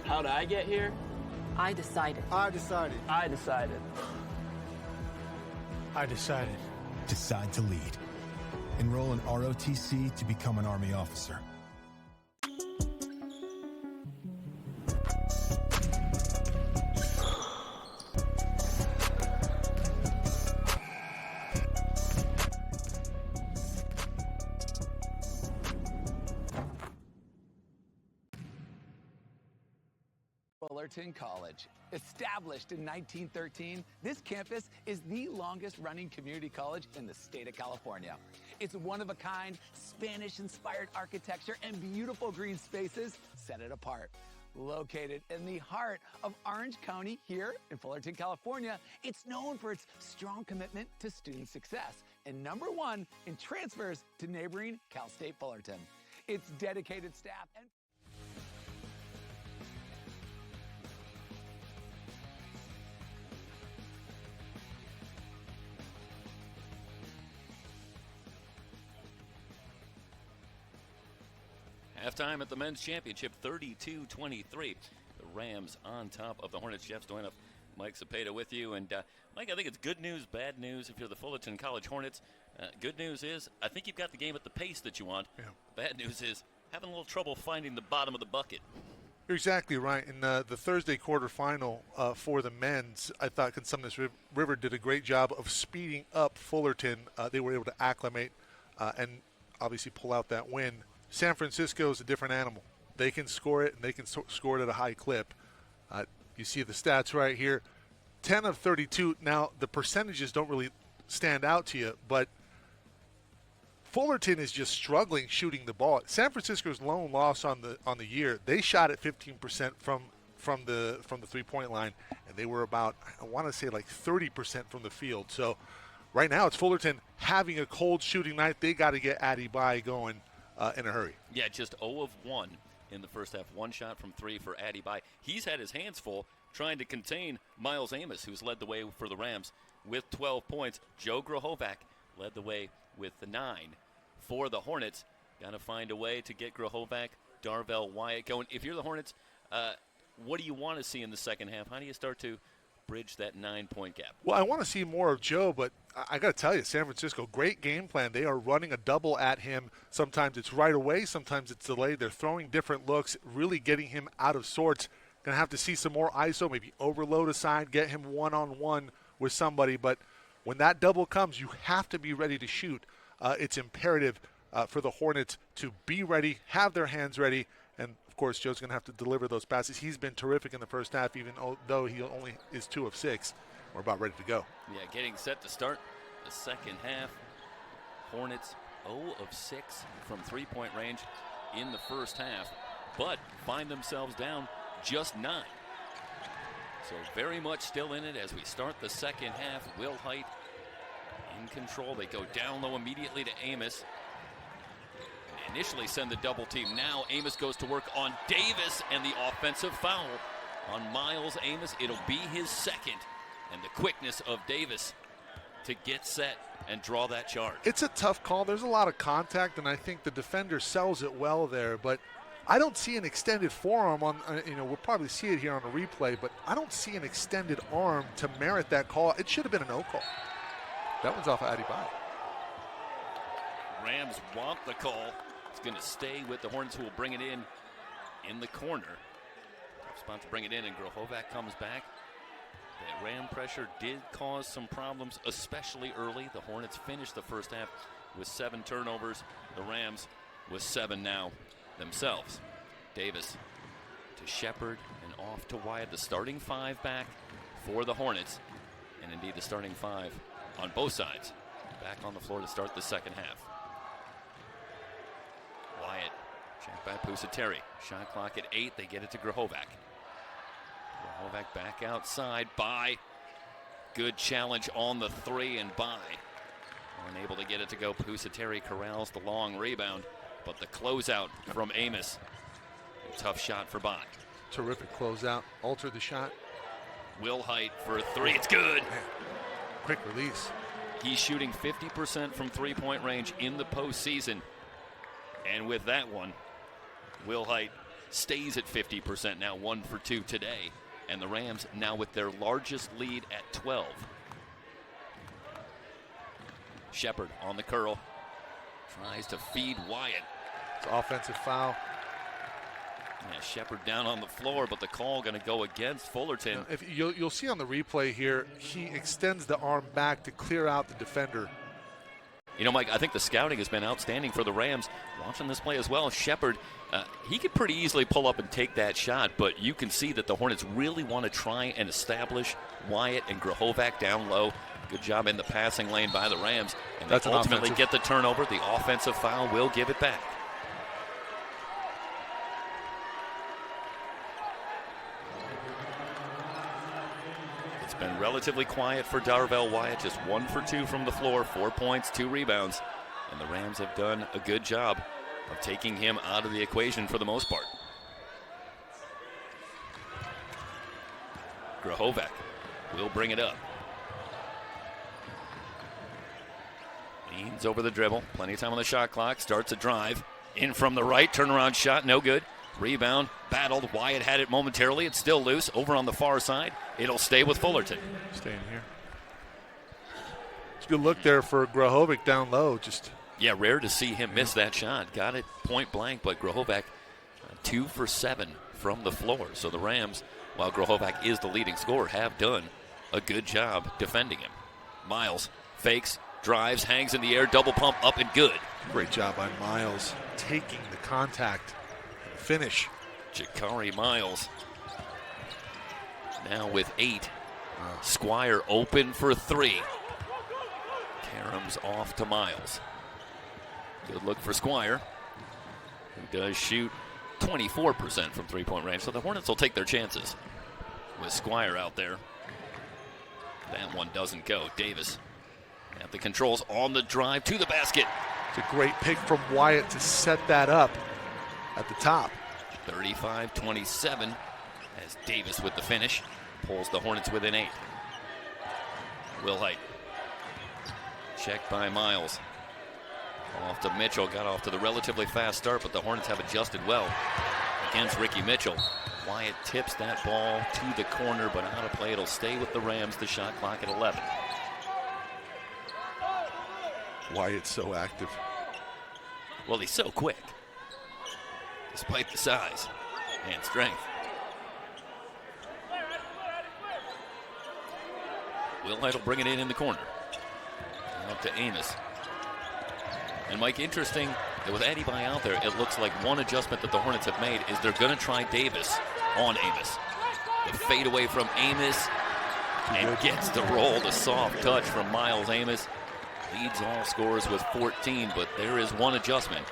How'd I get here? I decided. I decided. I decided. I decided. Decide to lead. Enroll in ROTC to become an Army officer. Fullerton College. Established in 1913, this campus is the longest running community college in the state of California. Its one-of-a-kind, Spanish-inspired architecture and beautiful green spaces set it apart. Located in the heart of Orange County here in Fullerton, California, it's known for its strong commitment to student success and #1 in transfers to neighboring Cal State Fullerton. Its dedicated staff and Halftime at the men's championship, 32-23. The Rams on top of the Hornets. Jeff Stoyanov, Mike Cepeda with you. And Mike, I think it's good news, bad news if you're the Fullerton College Hornets. Good news is I think you've got the game at the pace that you want. Yeah. Bad news is having a little trouble finding the bottom of the bucket. You're exactly right. In the Thursday quarterfinal for the men's, I thought Cosumnes River did a great job of speeding up Fullerton. They were able to acclimate and obviously pull out that win. San Francisco is a different animal. They can score it, and they can score it at a high clip. You see the stats right here. 10 of 32. Now, the percentages don't really stand out to you, but Fullerton is just struggling shooting the ball. San Francisco's lone loss on the year, they shot at 15% from the three-point line, and they were about, I want to say, like 30% from the field. So right now it's Fullerton having a cold shooting night. They got to get Adebayo going in a hurry. Yeah, just 0 of 1 in the first half. One shot from 3 for Adebayo. He's had his hands full trying to contain Miles Amos, who's led the way for the Rams with 12 points. Joe Grahovac led the way with the 9 for the Hornets. Got to find a way to get Grahovac, Darvell Wyatt going. If you're the Hornets, what do you want to see in the second half? How do you start to bridge that 9-point gap. Well, I want to see more of Joe, but I got to tell you, San Francisco, great game plan. They are running a double at him. Sometimes it's right away, sometimes it's delayed. They're throwing different looks, really getting him out of sorts. Going to have to see some more ISO, maybe overload aside, get him one-on-one with somebody. But when that double comes, you have to be ready to shoot. It's imperative for the Hornets to be ready, have their hands ready, and, of course, Joe's going to have to deliver those passes. He's been terrific in the first half, even though he only is 2 of 6. We're about ready to go. Yeah, getting set to start the second half. Hornets 0 of 6 from three-point range in the first half, but find themselves down just 9. So very much still in it as we start the second half. Will Height in control. They go down low immediately to Amos. They initially send the double team. Now Amos goes to work on Davis, and the offensive foul on Miles Amos. It'll be his second. And the quickness of Davis to get set and draw that charge. It's a tough call. There's a lot of contact, and I think the defender sells it well there. But I don't see an extended forearm on, we'll probably see it here on the replay, but I don't see an extended arm to merit that call. It should have been a no call. That one's off of Adebayo. Rams want the call. It's going to stay with the Hornets, who will bring it in the corner. Tough spot to bring it in, and Grohovac comes back. That Ram pressure did cause some problems, especially early. The Hornets finished the first half with 7 turnovers. The Rams with 7 now themselves. Davis to Shepard and off to Wyatt. The starting 5 back for the Hornets, and indeed the starting 5 on both sides back on the floor to start the second half. Wyatt checked by Pusateri. Shot clock at 8. They get it to Grohovac. Grohovac back outside. By. Good challenge on the 3, and By unable to get it to go. Pusateri corrals the long rebound, but the closeout from Amos. A tough shot for By. Terrific closeout. Altered the shot. Will Height for 3. It's good. Man. Quick release. He's shooting 50% from three-point range in the postseason. And with that one, Will Height stays at 50%, now 1 for 2 today. And the Rams now with their largest lead at 12. Shepard on the curl. Tries to feed Wyatt. It's offensive foul. Yeah, Shepard down on the floor, but the call going to go against Fullerton. If you'll see on the replay here, he extends the arm back to clear out the defender. You know, Mike, I think the scouting has been outstanding for the Rams. Watching this play as well, Shepard, he could pretty easily pull up and take that shot, but you can see that the Hornets really want to try and establish Wyatt and Grohovac down low. Good job in the passing lane by the Rams. And they ultimately get the turnover. The offensive foul will give it back. It's been relatively quiet for Darvell Wyatt, just 1 for 2 from the floor, 4 points, 2 rebounds. And the Rams have done a good job of taking him out of the equation for the most part. Grohovac will bring it up. Leans over the dribble, plenty of time on the shot clock, starts a drive. In from the right, turnaround shot, no good. Rebound, battled. Wyatt had it momentarily. It's still loose. Over on the far side. It'll stay with Fullerton. Staying here. It's a good look there for Grohovac down low. Yeah, rare to see him miss that shot. Got it point blank, but Grohovac 2 for 7 from the floor. So the Rams, while Grohovac is the leading scorer, have done a good job defending him. Miles fakes, drives, hangs in the air, double pump up and good. Great job by Miles taking the contact. Finish. Jakari Miles now with 8. Squire open for 3. Karam's off to Miles. Good look for Squire, who does shoot 24% from three-point range. So the Hornets will take their chances with Squire out there. That one doesn't go. Davis at the controls on the drive to the basket. It's a great pick from Wyatt to set that up at the top. 35-27 as Davis with the finish pulls the Hornets within 8. Will Height checked by Miles. Off to Mitchell, got off to the relatively fast start, but the Hornets have adjusted well against Ricky Mitchell. Wyatt tips that ball to the corner, but out of play. It'll stay with the Rams. The shot clock at 11. Wyatt's so active. Well, he's so quick, despite the size and strength. Will Heidel bring it in the corner. Up to Amos. And Mike, interesting that with Adibai out there, it looks like one adjustment that the Hornets have made is they're going to try Davis on Amos. The fade away from Amos and gets the roll. The soft touch from Miles Amos. Leads all scorers with 14, but there is one adjustment.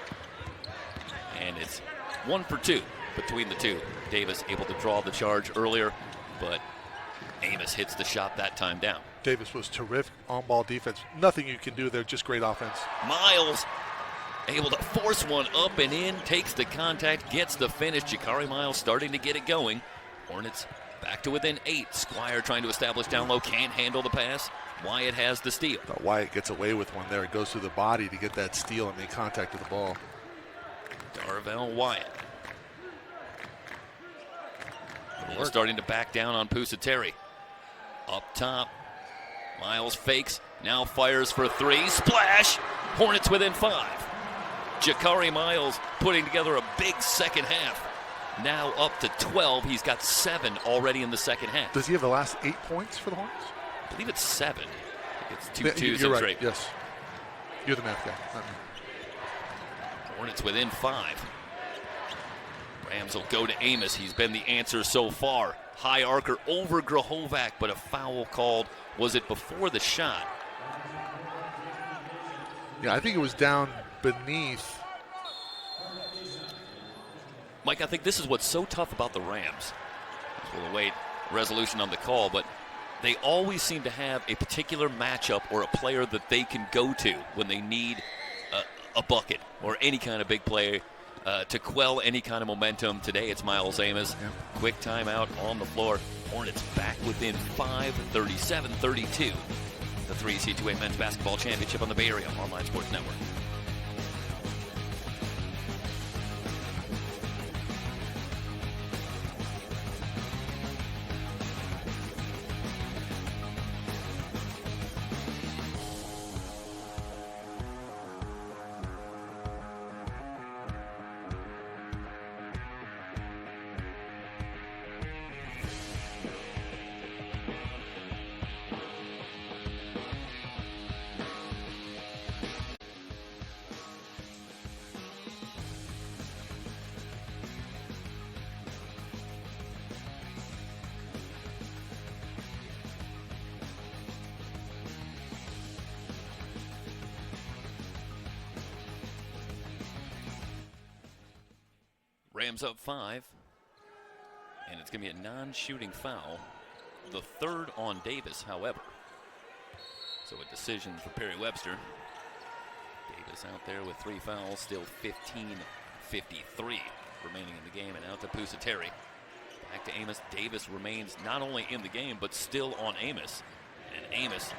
And it's 1 for 2 between the two. Davis able to draw the charge earlier, but Amos hits the shot that time down. Davis was terrific on-ball defense. Nothing you can do there, just great offense. Miles able to force one up and in, takes the contact, gets the finish. Jakari Miles starting to get it going. Hornets back to within 8. Squire trying to establish down low, can't handle the pass. Wyatt has the steal. Wyatt gets away with one there. It goes through the body to get that steal and make contact with the ball. Darvell Wyatt. Starting to back down on Pusateri. Up top. Miles fakes, now fires for 3. Splash! Hornets within 5. Jakari Miles putting together a big second half. Now up to 12. He's got 7 already in the second half. Does he have the last 8 points for the Hornets? I believe it's 7. I think it's 2 twos You're and right. 3. Yes. You're the math guy, not me. Hornets within 5. Rams will go to Amos. He's been the answer so far. High arcer over Grahovac, but a foul called. Was it before the shot? Yeah, I think it was down beneath. Mike, I think this is what's so tough about the Rams. We'll await resolution on the call, but they always seem to have a particular matchup or a player that they can go to when they need a bucket or any kind of big play to quell any kind of momentum. Today it's Miles Amos. Yeah. Quick timeout on the floor. Hornets back within 5, 37-32. The 3C2A Men's Basketball Championship on the Bay Area Online Sports Network. Rams up 5, and it's going to be a non-shooting foul. The third on Davis, however. So a decision for Perry Webster. Davis out there with 3 fouls, still 15-53 remaining in the game, and out to Pusateri. Back to Amos. Davis remains not only in the game, but still on Amos. And Amos,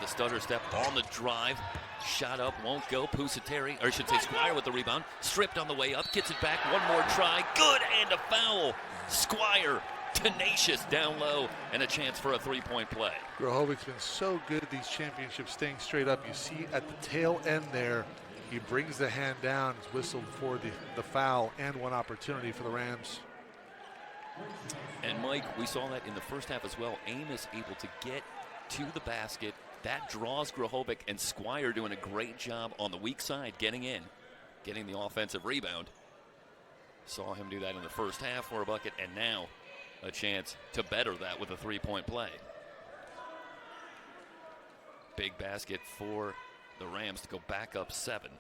the stutter step on the drive. Shot up, won't go. Pusateri, or I should say Squire with the rebound. Stripped on the way up, gets it back. One more try. Good, and a foul. Squire, tenacious down low, and a chance for a 3-point play. Grahovic's been so good at these championships, staying straight up. You see at the tail end there, he brings the hand down. He's whistled for the foul and one opportunity for the Rams. And Mike, we saw that in the first half as well. Amos able to get to the basket. That draws Grahovic, and Squire doing a great job on the weak side, getting in, getting the offensive rebound. Saw him do that in the first half for a bucket, and now a chance to better that with a 3-point play. Big basket for the Rams to go back up 7.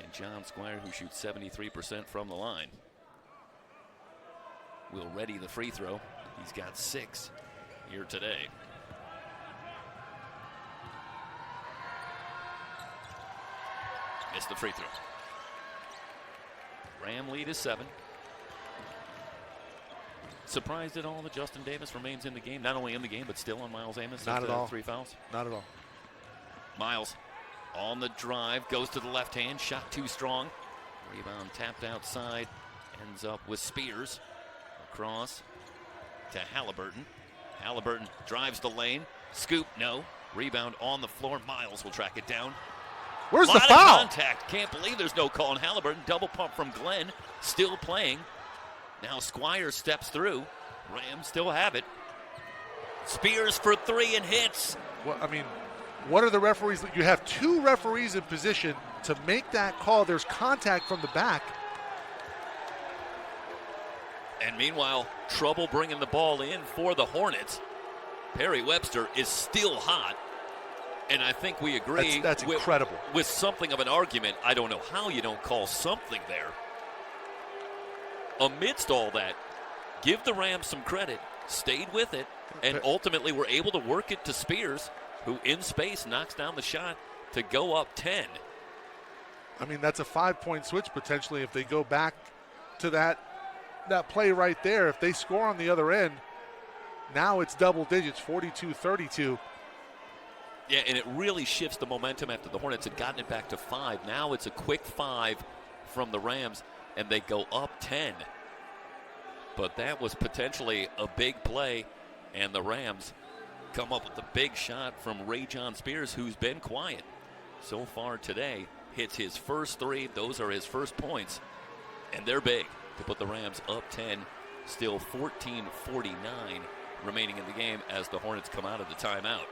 And John Squire, who shoots 73% from the line, will ready the free throw. He's got 6 here today. Missed the free throw. Ram lead is 7. Surprised at all that Justin Davis remains in the game? Not only in the game, but still on Miles Amos. Not at all. 3 fouls. Not at all. Miles on the drive, goes to the left hand, shot too strong. Rebound tapped outside, ends up with Spears. Cross to Halliburton. Halliburton drives the lane. Scoop, no. Rebound on the floor. Miles will track it down. Where's the Lot of foul? contact. Can't believe there's no call on Halliburton. Double pump from Glenn. Still playing. Now Squires steps through. Rams still have it. Spears for three and hits. Well, I mean, what are the referees? You have two referees in position to make that call. There's contact from the back. And meanwhile, trouble bringing the ball in for the Hornets. Perry Webster is still hot. And I think we agree That's incredible. With something of an argument. I don't know how you don't call something there. Amidst all that, give the Rams some credit, stayed with it, and ultimately were able to work it to Spears, who in space knocks down the shot to go up 10. I mean, that's a 5-point switch potentially if they go back to that play right there. If they score on the other end, now it's double digits, 42-32. Yeah, and it really shifts the momentum after the Hornets had gotten it back to 5. Now it's a quick 5 from the Rams, and they go up 10. But that was potentially a big play, and the Rams come up with a big shot from Ray John Spears, who's been quiet so far today. Hits his first 3. Those are his first points, and they're big to put the Rams up 10. Still 14-49 remaining in the game as the Hornets come out of the timeout.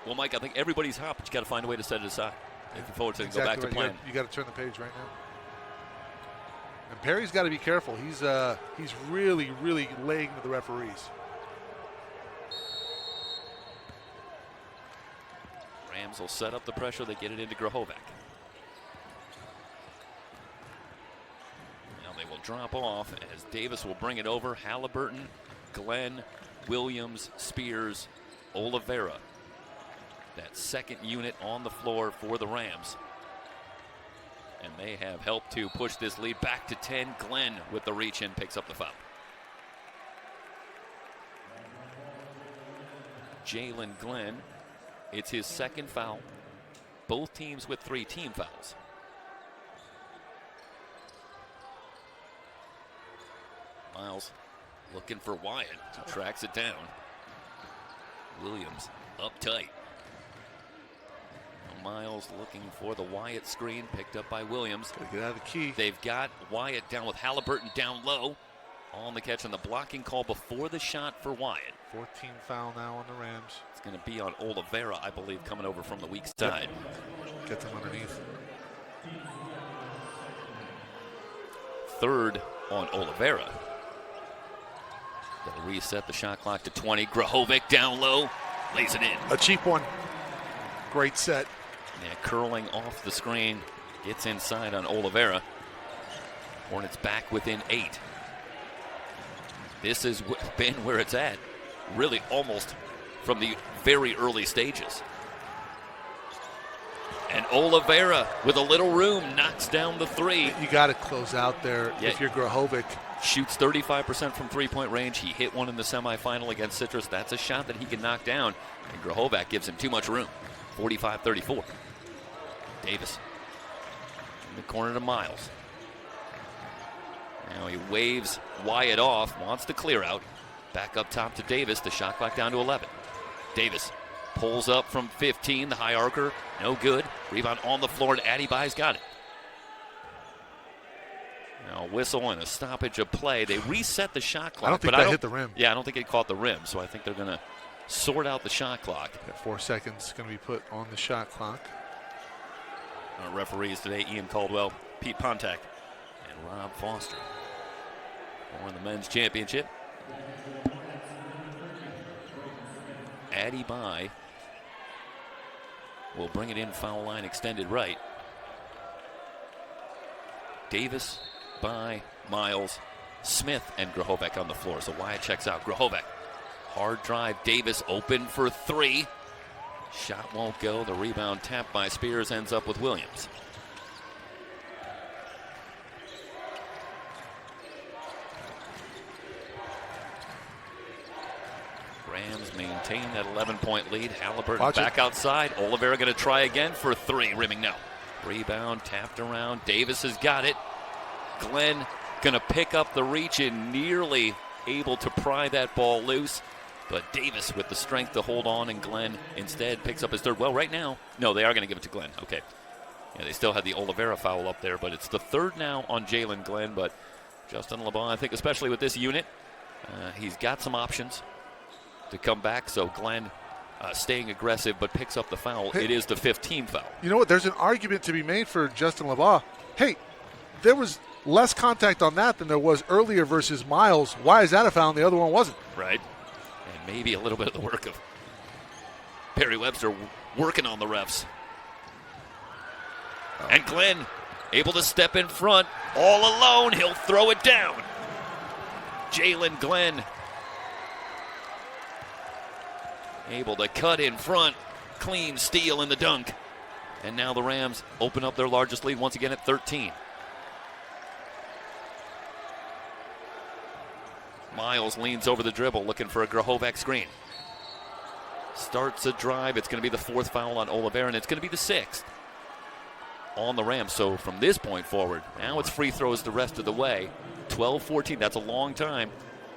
Well, Mike, I think everybody's hot, but you got to find a way to set it aside. Looking forward to go back to playing. You got to turn the page right now. And Perry's got to be careful. He's really, really laying to the referees. Rams will set up the pressure. They get it into Grahovac. Now they will drop off as Davis will bring it over. Halliburton, Glenn, Williams, Spears, Oliveira. That second unit on the floor for the Rams. And they have helped to push this lead back to 10. Glenn with the reach in picks up the foul. Jalen Glenn, it's his second foul. Both teams with 3 team fouls. Miles looking for Wyatt, who tracks it down. Williams up tight. Miles looking for the Wyatt screen, picked up by Williams. Gotta get out of the key. They've got Wyatt down with Halliburton down low. On the catch on the blocking call before the shot for Wyatt. 14 foul now on the Rams. It's going to be on Oliveira, I believe, coming over from the weak side. Get them underneath. Third on Oliveira. Got to reset the shot clock to 20. Grahovac down low, lays it in. A cheap one. Great set. Yeah, curling off the screen, gets inside on Oliveira. Hornets back within 8. This has been where it's at, really almost from the very early stages. And Oliveira, with a little room, knocks down the 3. You got to close out there if you're Grahovac. Shoots 35% from three-point range. He hit one in the semifinal against Citrus. That's a shot that he can knock down. And Grahovac gives him too much room. 45-34. Davis in the corner to Miles. Now he waves Wyatt off, wants to clear out. Back up top to Davis. The shot clock down to 11. Davis pulls up from 15. The high arcer, no good. Rebound on the floor, and Adebayo's got it. Now a whistle and a stoppage of play. They reset the shot clock. I don't think that hit the rim. Yeah, I don't think it caught the rim, so I think they're going to sort out the shot clock. Got 4 seconds going to be put on the shot clock. Our referees today, Ian Caldwell, Pete Pontak, and Rob Foster. For the men's championship. Adebayo will bring it in foul line extended right. Davis by Miles, Smith, and Grahovac on the floor. So Wyatt checks out. Grahovac, hard drive. Davis open for 3. Shot won't go. The rebound tapped by Spears ends up with Williams. Rams maintain that 11-point lead. Halliburton back outside. Oliveira going to try again for 3. Rimming no. Rebound tapped around. Davis has got it. Glenn going to pick up the reach and nearly able to pry that ball loose. But Davis with the strength to hold on, and Glenn instead picks up his third. Well, right now, no, they are going to give it to Glenn. Okay. Yeah, they still had the Oliveira foul up there, but it's the third now on Jalen Glenn. But Justin LeBon, I think especially with this unit, he's got some options to come back. So Glenn staying aggressive but picks up the foul. Hey, it is the 15th foul. You know what? There's an argument to be made for Justin LeBon. Hey, there was less contact on that than there was earlier versus Miles. Why is that a foul and the other one wasn't? Right. And maybe a little bit of the work of Perry Webster working on the refs. And Glenn able to step in front all alone. He'll throw it down. Jalen Glenn able to cut in front. Clean steal in the dunk. And now the Rams open up their largest lead once again at 13. Miles leans over the dribble looking for a Grahovac screen. Starts a drive. It's going to be the fourth foul on Oliveira, and it's going to be the sixth on the Rams. So from this point forward, now it's free throws the rest of the way. 12-14, that's a long time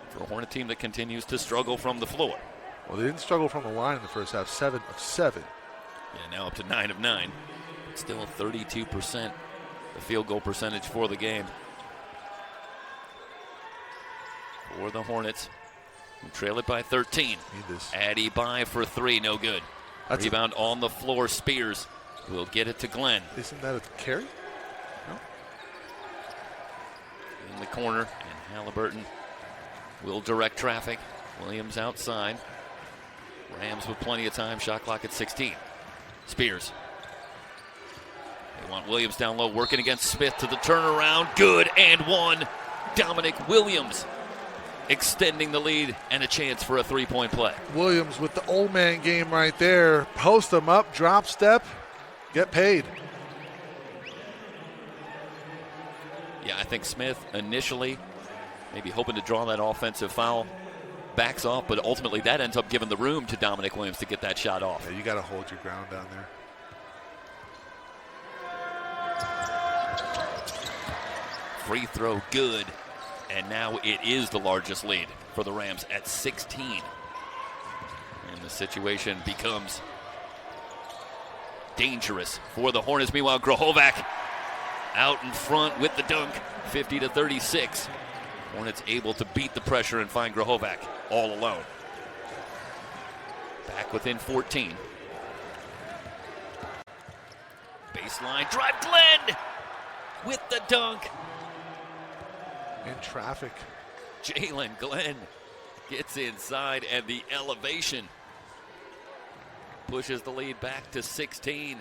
for a Hornet team that continues to struggle from the floor. Well, they didn't struggle from the line in the first half, 7 of 7. Yeah, now up to 9 of 9. Still 32% the field goal percentage for the game. For the Hornets, who trail it by 13. Addy by for 3, no good. That's rebound on the floor. Spears will get it to Glenn. Isn't that a carry? No. In the corner, and Halliburton will direct traffic. Williams outside. Rams with plenty of time. Shot clock at 16. Spears. They want Williams down low, working against Smith to the turnaround. Good and one. Dominic Williams extending the lead and a chance for a three-point play. Williams with the old man game right there. Post them up, drop step, get paid. Yeah, I think Smith initially maybe hoping to draw that offensive foul, backs off, but ultimately that ends up giving the room to Dominic Williams to get that shot off. Yeah, you got to hold your ground down there. Free throw good. And now it is the largest lead for the Rams at 16. And the situation becomes dangerous for the Hornets. Meanwhile, Grahovac out in front with the dunk, 50-36. Hornets able to beat the pressure and find Grahovac all alone. Back within 14. Baseline drive, Glenn with the dunk. In traffic. Jalen Glenn gets inside, and the elevation pushes the lead back to 16.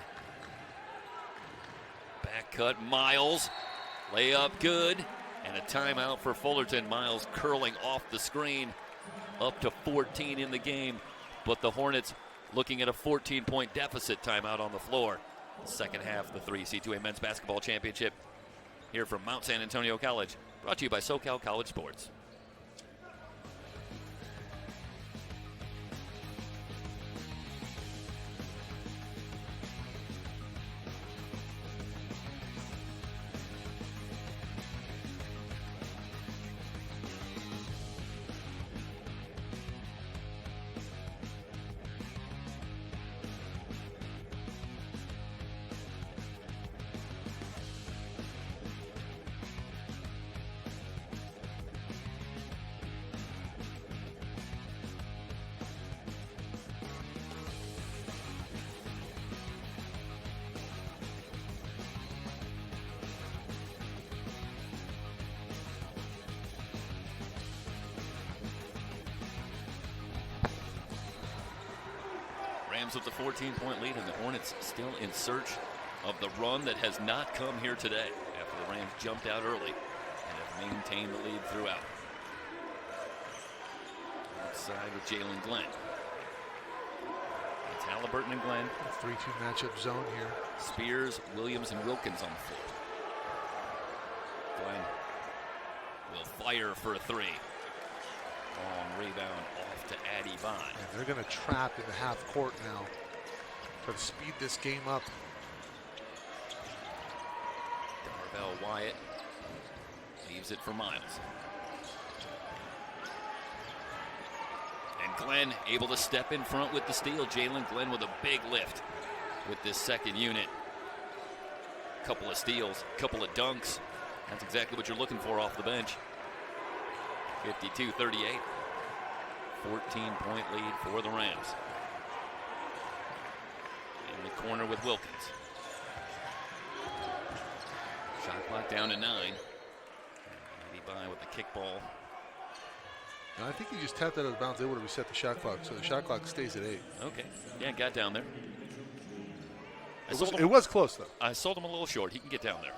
Back cut, Miles. Layup good, and a timeout for Fullerton. Miles curling off the screen, up to 14 in the game. But the Hornets looking at a 14-point deficit. Timeout on the floor. Second half of the 3C2A Men's Basketball Championship here from Mount San Antonio College. Brought to you by SoCal College Sports. With the 14-point lead, and the Hornets still in search of the run that has not come here today after the Rams jumped out early and have maintained the lead throughout. Outside with Jalen Glenn. It's Halliburton and Glenn. 3-2 matchup zone here. Spears, Williams, and Wilkins on the floor. Glenn will fire for a three. Long rebound off to Addy Vine. And they're going to trap in the half court now. Try to speed this game up. Darvell Wyatt Leaves it for Miles. And Glenn able to step in front with the steal. Jalen Glenn with a big lift with this second unit. Couple of steals, couple of dunks. That's exactly what you're looking for off the bench. 52-38. 14-point lead for the Rams. In the corner with Wilkins. Shot clock down to 9. Eddie by with the kickball. No, I think he just tapped that out of bounds. They would have reset the shot clock, so the shot clock stays at 8. Okay. Yeah, got down there. It was close, though. I sold him a little short. He can get down there.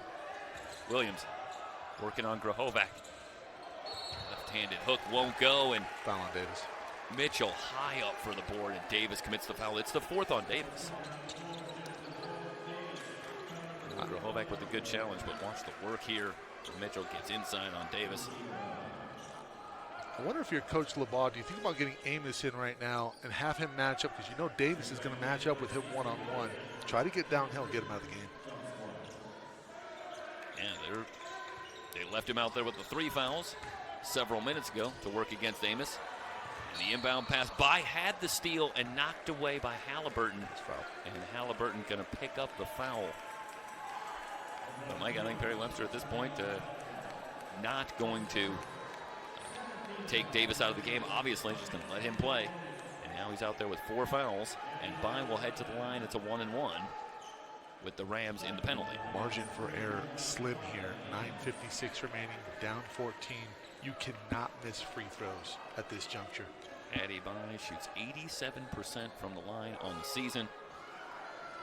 Williams working on Grahovac. Left-handed hook won't go, and foul on Davis. Mitchell high up for the board, and Davis commits the foul. It's the 4th on Davis. Grahovac with a good challenge, but watch the work here. Mitchell gets inside on Davis. I wonder if you're Coach LeBaud, do you think about getting Amos in right now and have him match up? Because you know Davis is going to match up with him one-on-one. Try to get downhill and get him out of the game. Yeah, they left him out there with the 3 fouls several minutes ago to work against Amos. And the inbound pass by had the steal and knocked away by Halliburton. And Halliburton going to pick up the foul. But Mike, I think Perry Webster at this point not going to take Davis out of the game. Obviously, just going to let him play. And now he's out there with 4 fouls. And Bine will head to the line. It's a 1-1 with the Rams in the penalty. Margin for error slim here. 9:56 remaining, down 14. You cannot miss free throws at this juncture. Addy Bine shoots 87% from the line on the season.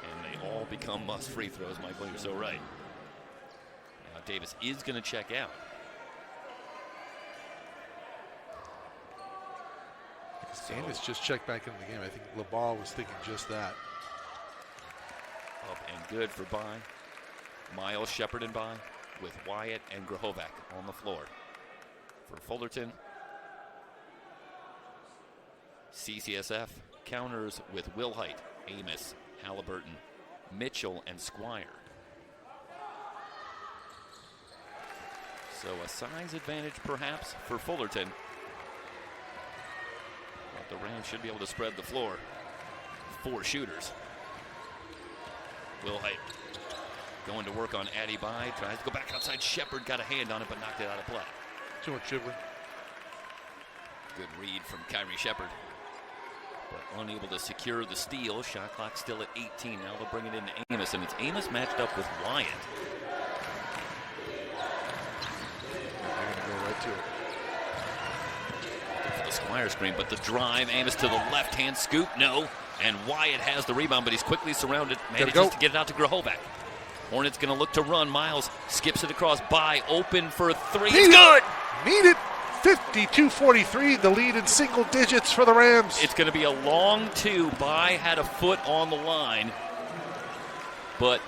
And they all become must free throws, Michael. You're so right. Now Davis is going to check out. Amos just checked back into the game. I think LeBaud was thinking just that. Up and good for Bine. Miles, Shepard, and Bine with Wyatt and Grahovac on the floor. For Fullerton, CCSF counters with Wilhite, Amos, Halliburton, Mitchell, and Squire. So a size advantage perhaps for Fullerton. But the Rams should be able to spread the floor. 4 shooters. Wilhite going to work on Addy Bye. Tries to go back outside. Shepard got a hand on it but knocked it out of play. Too much dribbling. Good read from Kyrie Shepard. But unable to secure the steal. Shot clock still at 18. Now they'll bring it into Amos, and it's Amos matched up with Wyatt. They're going to go right to it. For the Squire screen, but the drive. Amos to the left-hand scoop. No. And Wyatt has the rebound, but he's quickly surrounded. Manages to get it out to Grahovac. Hornets going to look to run. Miles skips it across. By open for 3. It's good! Need it. 52-43, the lead in single digits for the Rams. It's going to be a long 2. By had a foot on the line, but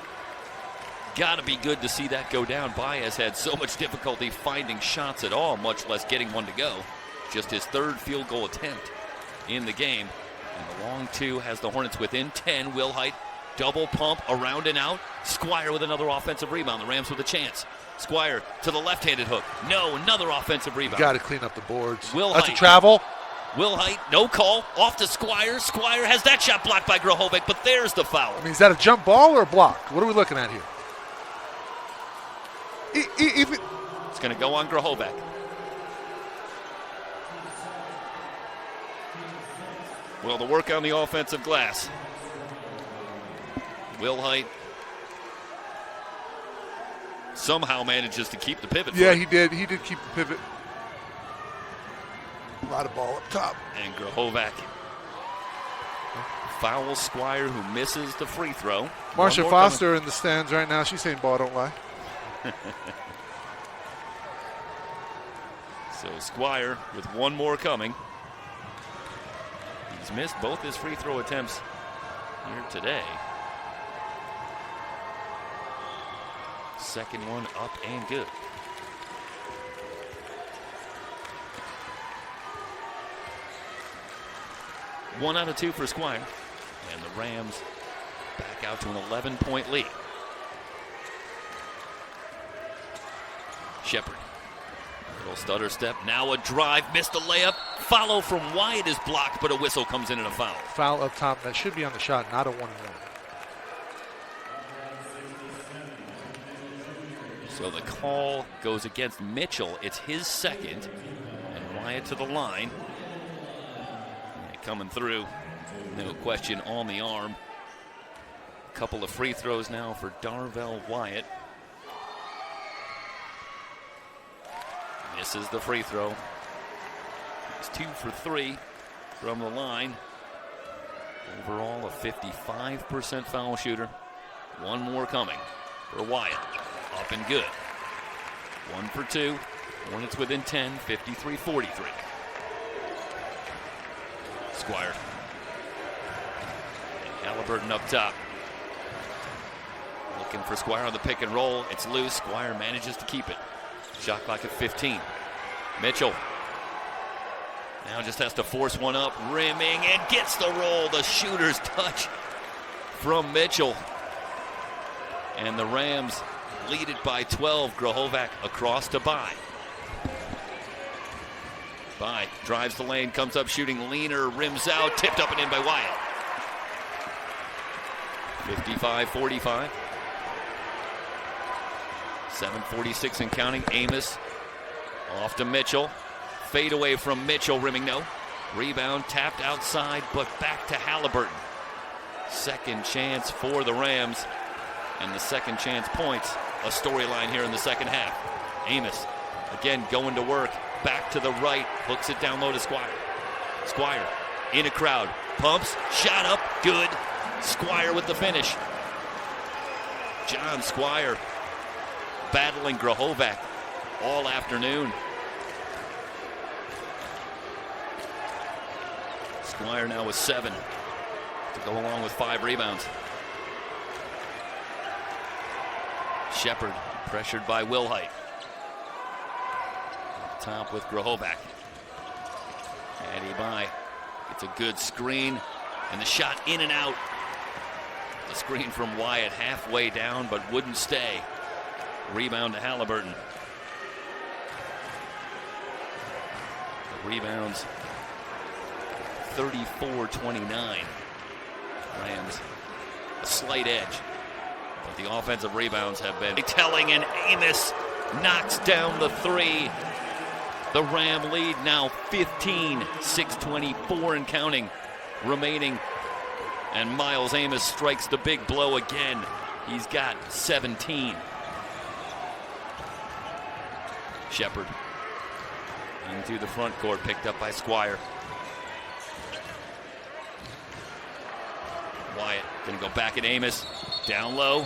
got to be good to see that go down. By has had so much difficulty finding shots at all, much less getting one to go. Just his 3rd field goal attempt in the game. And the long 2 has the Hornets within 10. Wilhite, double pump, around and out. Squire with another offensive rebound. The Rams with a chance. Squire to the left-handed hook. No, another offensive rebound. Got to clean up the boards. Wilhite. That's a travel. Wilhite, no call. Off to Squire. Squire has that shot blocked by Grahovac, but there's the foul. I mean, is that a jump ball or a block? What are we looking at here? It's going to go on Grahovac. Well, the work on the offensive glass. Wilhite somehow manages to keep the pivot. Yeah, he did. He did keep the pivot. A lot of ball up top. And Grahovac fouls Squire, who misses the free throw. Marsha Foster in the stands right now. She's saying, ball don't lie. So Squire with one more coming. He's missed both his free throw attempts here today. Second one up and good. One out of 2 for Squire. And the Rams back out to an 11-point lead. Shepard Little stutter step. Now a drive. Missed the layup. Follow from Wyatt is blocked, but a whistle comes in and a foul. Foul up top. That should be on the shot, not a 1-1. So the call goes against Mitchell. It's his second. And Wyatt to the line. And coming through. No question on the arm. A couple of free throws now for Darvell Wyatt. Misses the free throw. He's 2 for 3 from the line. Overall, a 55% foul shooter. One more coming for Wyatt. Up and good. 1 for 2. Hornets within 10, 53-43. Squire. And Halliburton up top. Looking for Squire on the pick and roll. It's loose. Squire manages to keep it. Shot clock at 15. Mitchell now just has to force one up, rimming, and gets the roll. The shooter's touch from Mitchell. And the Rams lead it by 12. Grahovac across to Bai. Bai drives the lane, comes up shooting, leaner, rims out, tipped up and in by Wyatt. 55-45. 7:46 and counting. Amos off to Mitchell. Fade away from Mitchell, rimming no. Rebound tapped outside, but back to Halliburton. Second chance for the Rams, and the second chance points. A storyline here in the second half. Amos again going to work. Back to the right, hooks it down low to Squire. Squire in a crowd, pumps, shot up, good. Squire with the finish. John Squire battling Grahovac all afternoon. Squire now with 7 to go along with 5 rebounds. Shepard pressured by Wilhite. Top with Grahovac. Eddie Bai gets a good screen, and the shot in and out. The screen from Wyatt halfway down, but wouldn't stay. Rebound to Halliburton. The rebounds 34-29. Rams a slight edge, but the offensive rebounds have been telling, and Amos knocks down the 3. The Ram lead now 15, 6:24 and counting remaining. And Miles Amos strikes the big blow again. He's got 17. Shepard into the front court, picked up by Squire. Wyatt gonna go back at Amos. Down low,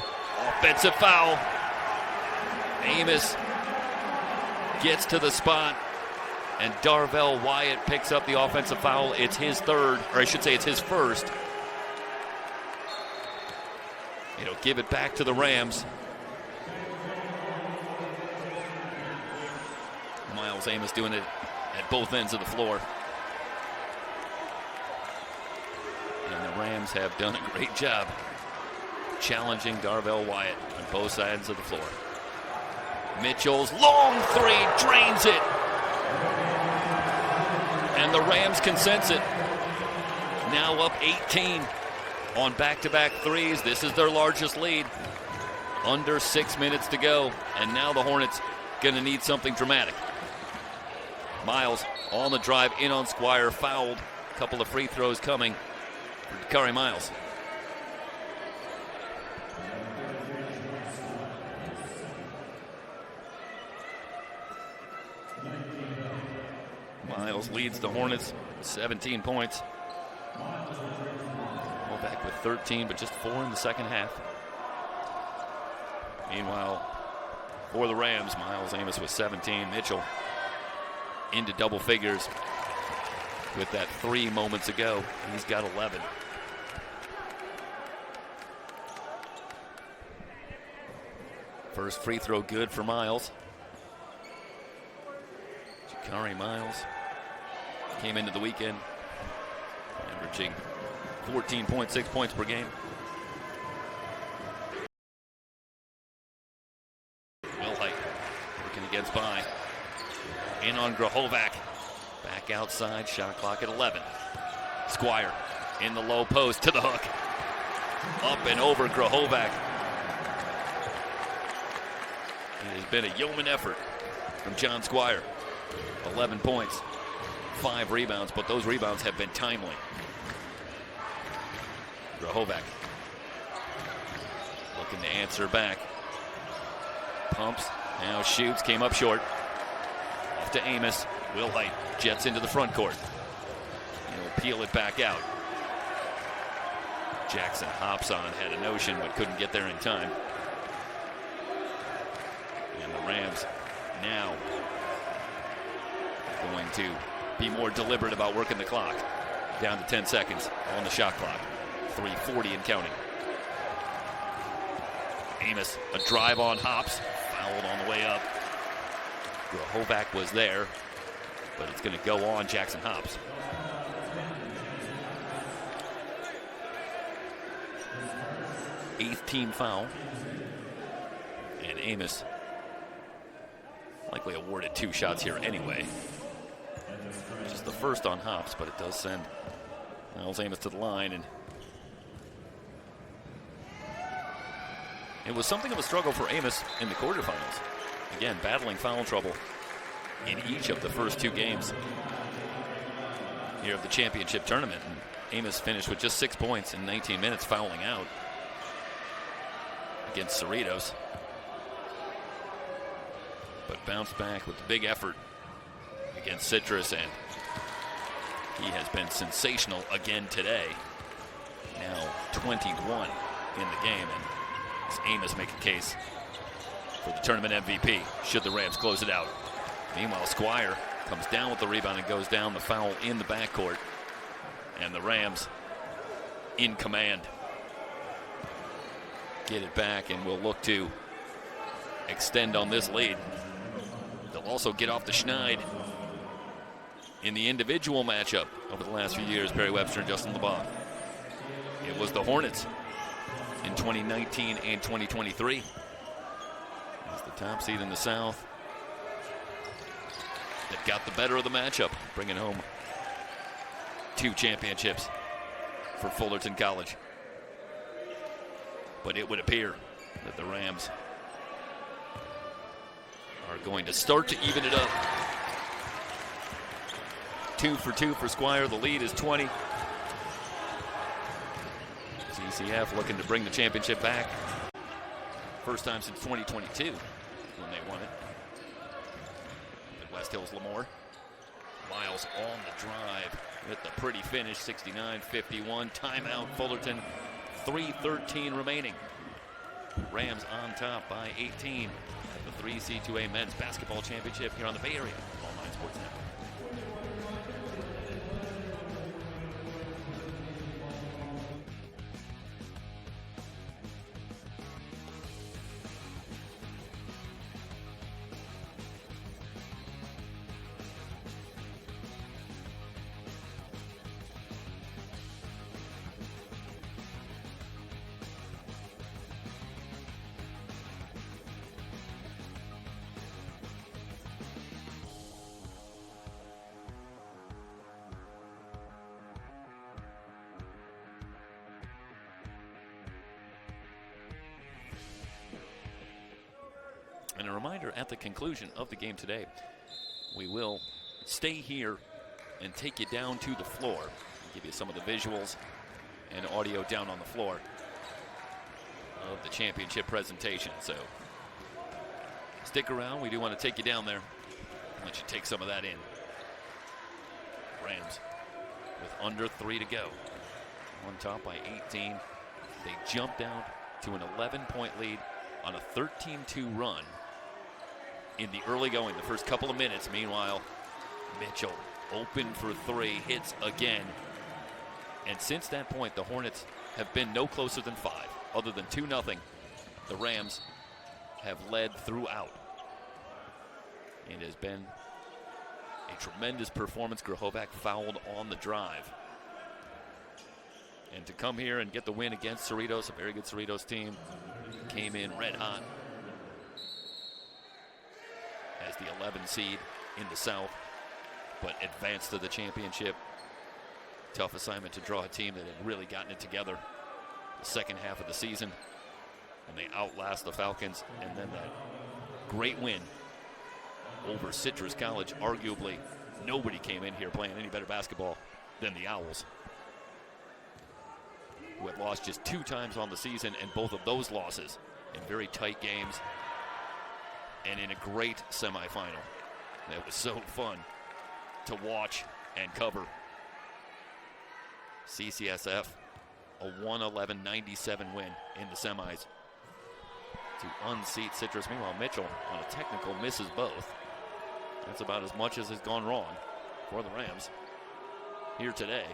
offensive foul. Amos gets to the spot, and Darvell Wyatt picks up the offensive foul. It's his third, or I should say it's his first. It'll give it back to the Rams. Miles Amos doing it at both ends of the floor. And the Rams have done a great job challenging Darvell Wyatt on both sides of the floor. Mitchell's long 3 drains it. And the Rams can sense it. Now up 18 on back-to-back threes. This is their largest lead. Under 6 minutes to go. And now the Hornets going to need something dramatic. Miles on the drive, in on Squire, fouled. A couple of free throws coming for Dakari Miles. Miles leads the Hornets with 17 points. Well, back with 13, but just 4 in the second half. Meanwhile, for the Rams, Miles Amos with 17. Mitchell into double figures with that 3 moments ago. He's got 11. First free throw good for Miles. Dakari Miles came into the weekend averaging 14.6 points per game. Wilhite working against Bai. In on Grahovac. Back outside, shot clock at 11. Squire in the low post to the hook. Up and over Grahovac. It has been a yeoman effort from John Squire. 11 points, 5 rebounds, but those rebounds have been timely. Grahovac looking to answer back. Pumps, now shoots, came up short. Off to Amos. Will Height jets into the front court. He'll peel it back out. Jackson hops on, had a notion, but couldn't get there in time. And the Rams now going to be more deliberate about working the clock. Down to 10 seconds on the shot clock. 3:40 and counting. Amos, a drive on Hops, fouled on the way up. Grahovac was there, but it's going to go on Jackson Hops. Eighth team foul. And Amos likely awarded 2 shots here anyway. Just the first on Hops, but it does send Miles Amos to the line. And it was something of a struggle for Amos in the quarterfinals. Again, battling foul trouble in each of the first 2 games here of the championship tournament. And Amos finished with just 6 points in 19 minutes, fouling out against Cerritos. But bounced back with a big effort against Citrus, and he has been sensational again today. Now 21 in the game, and does Amos make a case for the tournament MVP should the Rams close it out. Meanwhile, Squire comes down with the rebound and goes down. The foul in the backcourt, and the Rams in command. Get it back, and we'll look to extend on this lead. They'll also get off the schneid in the individual matchup over the last few years, Perry Webster and Justin LeBon. It was the Hornets in 2019 and 2023. As the top seed in the South, they've got the better of the matchup, bringing home 2 championships for Fullerton College. But it would appear that the Rams are going to start to even it up. 2 for 2 for Squire. The lead is 20. CCF looking to bring the championship back. First time since 2022 when they won it. At West Hills Lemoore. Miles on the drive with the pretty finish, 69-51. Timeout Fullerton, 3:13 remaining. Rams on top by 18 at the 3C2A Men's Basketball Championship here on the Bay Area. All 9 Sports Network. And a reminder, at the conclusion of the game today, we will stay here and take you down to the floor. Give you some of the visuals and audio down on the floor of the championship presentation. So stick around. We do want to take you down there and let you take some of that in. Rams with under 3 to go. On top by 18. They jumped out to an 11-point lead on a 13-2 run in the early going, the first couple of minutes. Meanwhile, Mitchell open for 3, hits again. And since that point, the Hornets have been no closer than 5. Other than 2-0, the Rams have led throughout. It has been a tremendous performance. Grahovac fouled on the drive. And to come here and get the win against Cerritos, a very good Cerritos team, came in red hot as the 11 seed in the South, but advanced to the championship. Tough assignment to draw a team that had really gotten it together the second half of the season, and they outlast the Falcons. And then that great win over Citrus College. Arguably, nobody came in here playing any better basketball than the Owls, who had lost just 2 times on the season, and both of those losses in very tight games and in a great semifinal. That was so fun to watch and cover. CCSF, a 111-97 win in the semis to unseat Citrus. Meanwhile, Mitchell on a technical misses both. That's about as much as has gone wrong for the Rams here today.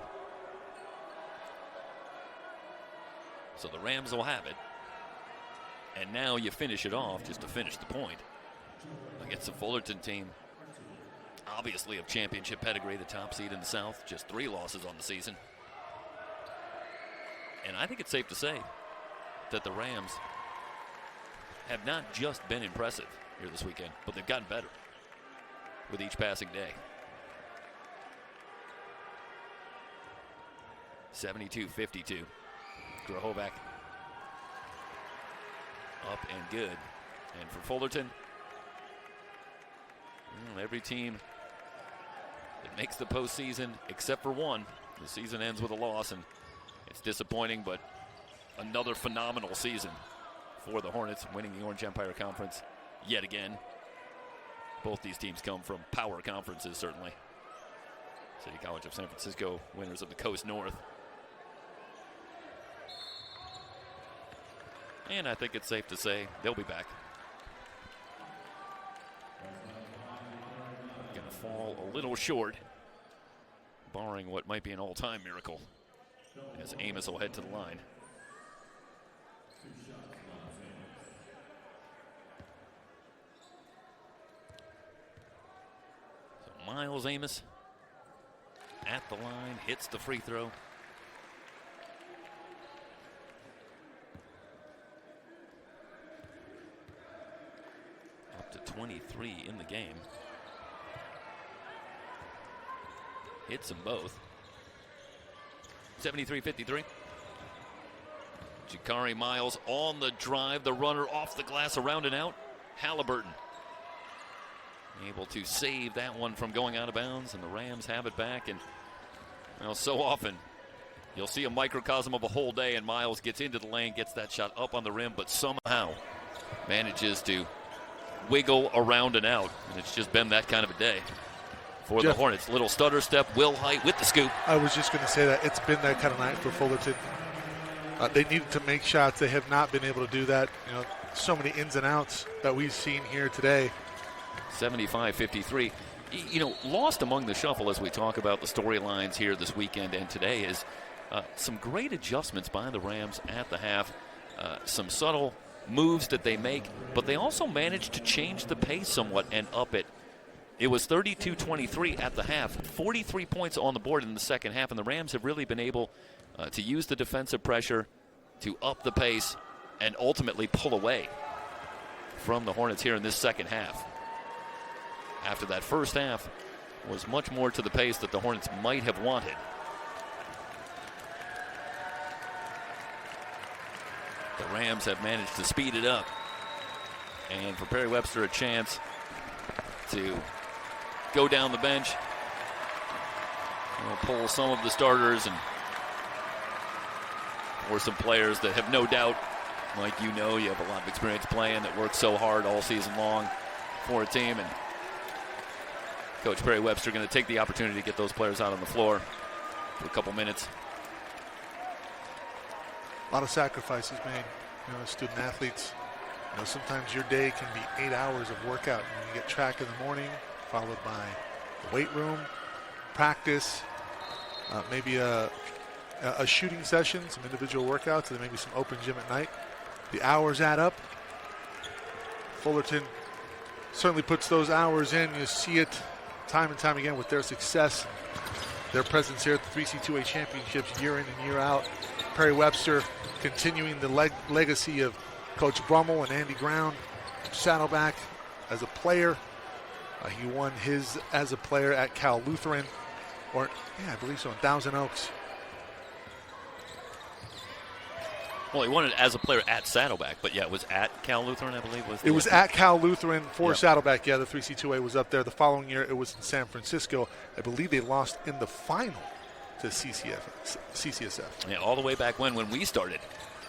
So the Rams will have it. And now you finish it off just to finish the point against the Fullerton team. Obviously of championship pedigree, the top seed in the South, just 3 losses on the season. And I think it's safe to say that the Rams have not just been impressive here this weekend, but they've gotten better with each passing day. 72-52. Grahovac up and good. And for Fullerton, every team that makes the postseason, except for one, the season ends with a loss, and it's disappointing, but another phenomenal season for the Hornets, winning the Orange Empire Conference yet again. Both these teams come from power conferences, certainly. City College of San Francisco, winners of the Coast North. And I think it's safe to say they'll be back. Going to fall a little short, barring what might be an all-time miracle, as Amos will head to the line. So Miles Amos at the line, hits the free throw. Up to 23 in the game. Hits them both. 73-53. Jakari Miles on the drive. The runner off the glass, around and out. Halliburton able to save that one from going out of bounds, and the Rams have it back. And so often you'll see a microcosm of a whole day, and Miles gets into the lane, gets that shot up on the rim, but somehow manages to wiggle around and out. And it's just been that kind of a day for the Hornets. Little stutter step, Will Height with the scoop. I was just going to say that it's been that kind of night for Fullerton. They needed to make shots. They have not been able to do that. So many ins and outs that we've seen here today. 75-53. Lost among the shuffle as we talk about the storylines here this weekend and today is some great adjustments by the Rams at the half. Some subtle moves that they make, but they also managed to change the pace somewhat and up it. It was 32-23 at the half, 43 points on the board in the second half, and the Rams have really been able to use the defensive pressure to up the pace and ultimately pull away from the Hornets here in this second half. After that first half was much more to the pace that the Hornets might have wanted. The Rams have managed to speed it up. And for Perry Webster, a chance to go down the bench, pull some of the starters, and or some players that have no doubt, like you have a lot of experience playing, that work so hard all season long for a team. And Coach Perry Webster going to take the opportunity to get those players out on the floor for a couple minutes. A lot of sacrifices made, student athletes. Sometimes your day can be 8 hours of workout. You get track in the morning, followed by the weight room, practice, maybe a shooting session, some individual workouts, and then maybe some open gym at night. The hours add up. Fullerton certainly puts those hours in. You see it time and time again with their success, their presence here at the 3C2A championships year in and year out. Perry Webster continuing the legacy of Coach Brummel and Andy Ground. Saddleback as a player, He won his as a player at Cal Lutheran, or yeah, I believe so, in Thousand Oaks. Well, he won it as a player at Saddleback, but yeah, it was at Cal Lutheran, I believe. It was at Cal Lutheran for Yep. Saddleback. Yeah, the 3C2A was up there. The following year, it was in San Francisco. I believe they lost in the final to CCSF. Yeah, all the way back when we started.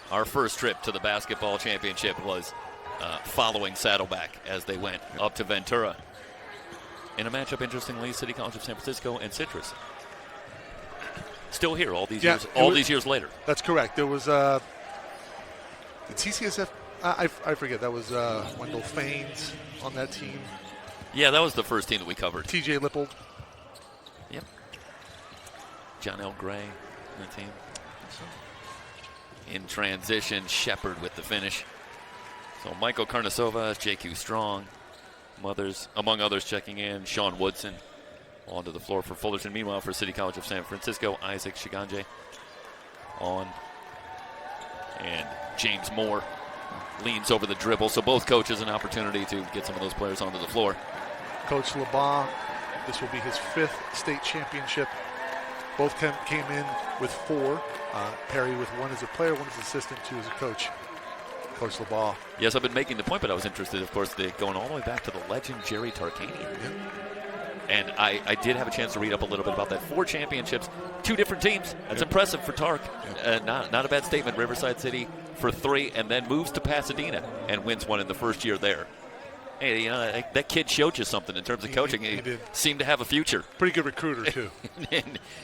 Our first trip to the basketball championship was following Saddleback as they went up to Ventura. In a matchup, interestingly, City College of San Francisco and Citrus. Still here all these years. These years later. That's correct. There was did CCSF? I forget. That was Wendell Faines on that team. Yeah, that was the first team that we covered. TJ Lippold. Yep. John L. Gray on the team. In transition, Shepard with the finish. So Michael Carnasova, JQ Strong, among others checking in. Sean Woodson onto the floor for Fullerton. Meanwhile, for City College of San Francisco, Isaac Shiganje on. And James Moore leans over the dribble. So both coaches an opportunity to get some of those players onto the floor. Coach LeBas, this will be his 5th state championship. Both came in with 4. Perry with 1 as a player, 1 as assistant, 2 as a coach. Coach LeBas. Yes, I've been making the point, but I was interested, of course, going all the way back to the legend Jerry Tarkanian. Yeah. And I did have a chance to read up a little bit about that. 4 championships, 2 different teams. That's impressive for Tark. Not a bad statement. Riverside City for 3, and then moves to Pasadena and wins 1 in the first year there. Hey, that kid showed you something in terms of coaching. He did. Seemed to have a future. Pretty good recruiter, too.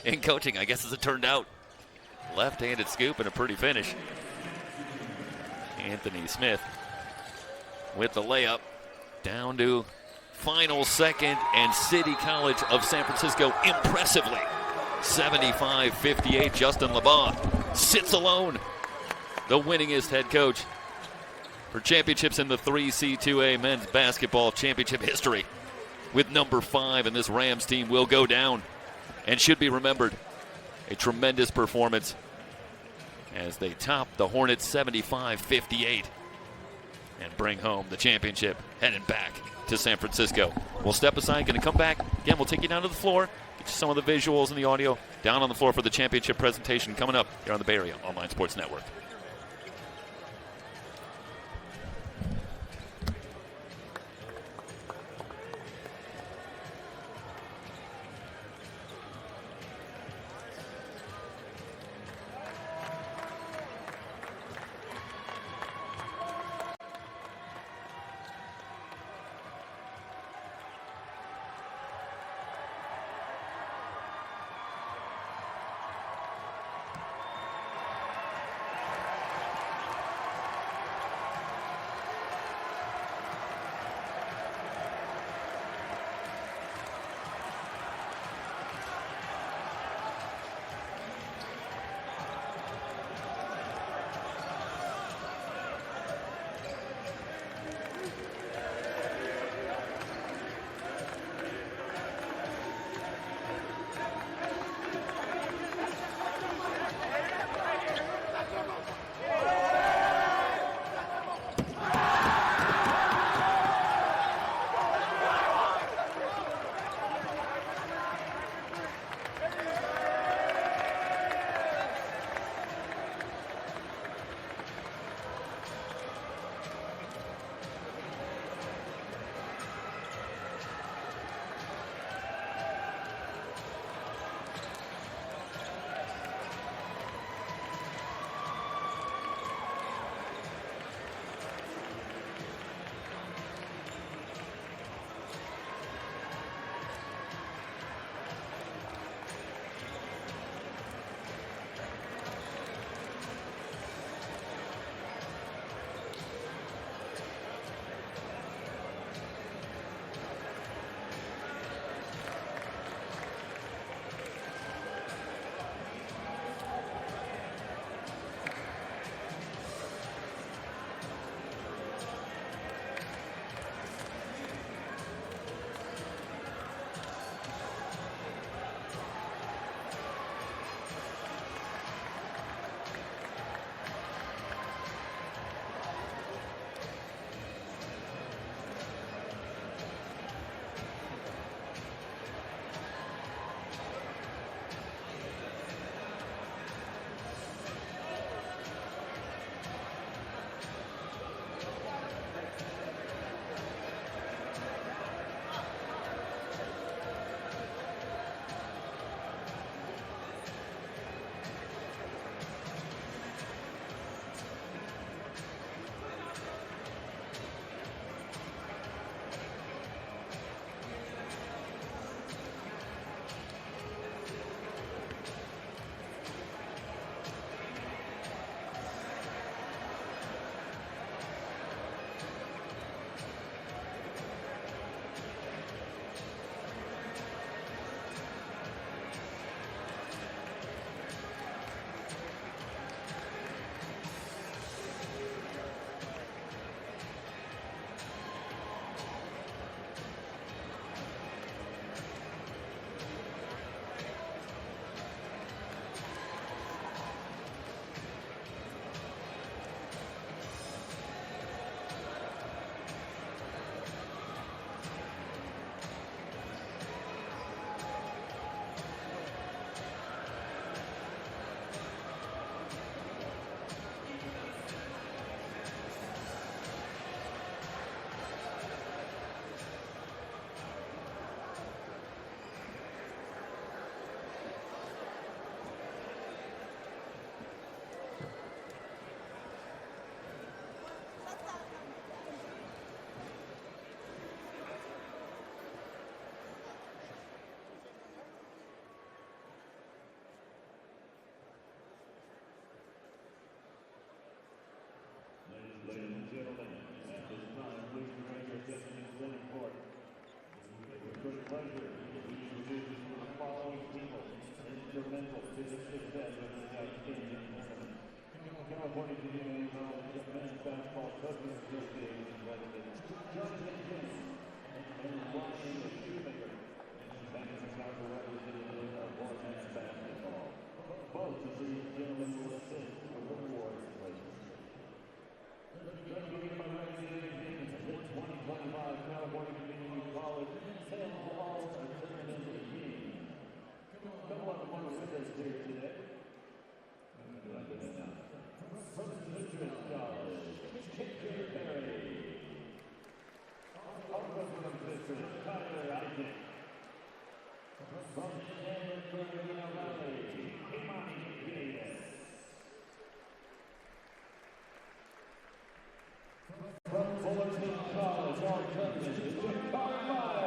in coaching, I guess, as it turned out. Left-handed scoop and a pretty finish. Anthony Smith with the layup down to final second, and City College of San Francisco impressively 75-58. Justin LeBas sits alone, the winningest head coach for championships in the 3C2A men's basketball championship history, with number 5, and this Rams team will go down and should be remembered. A tremendous performance as they top the Hornets 75-58 and bring home the championship, heading back to San Francisco. We'll step aside, going to come back. Again, we'll take you down to the floor, get you some of the visuals and the audio down on the floor for the championship presentation coming up here on the Bay Area Online Sports Network. From Fullerton College, our coach is Carlisle.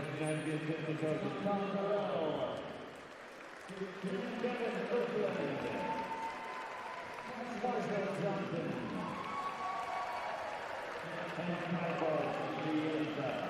championship to go to Colorado. Kevin Fullerton. Marshall Johnson. And Michael Diaz.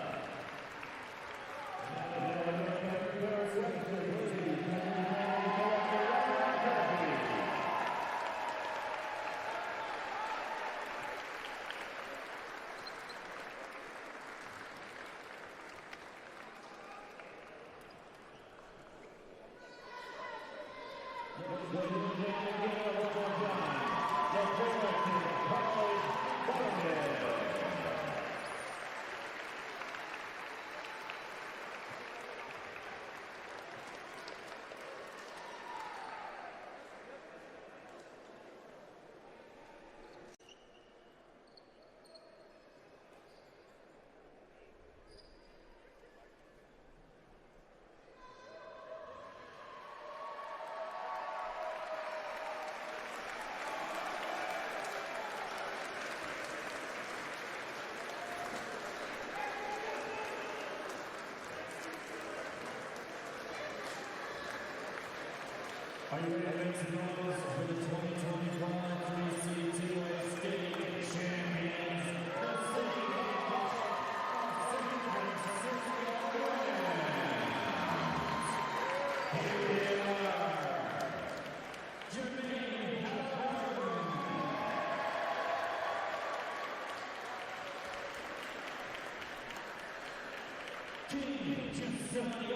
Are you ready to make some noise for the 2025 CCCAA State Champions, the City of San Francisco Rams? Here they are, Jermaine Harden, King Giuseppe.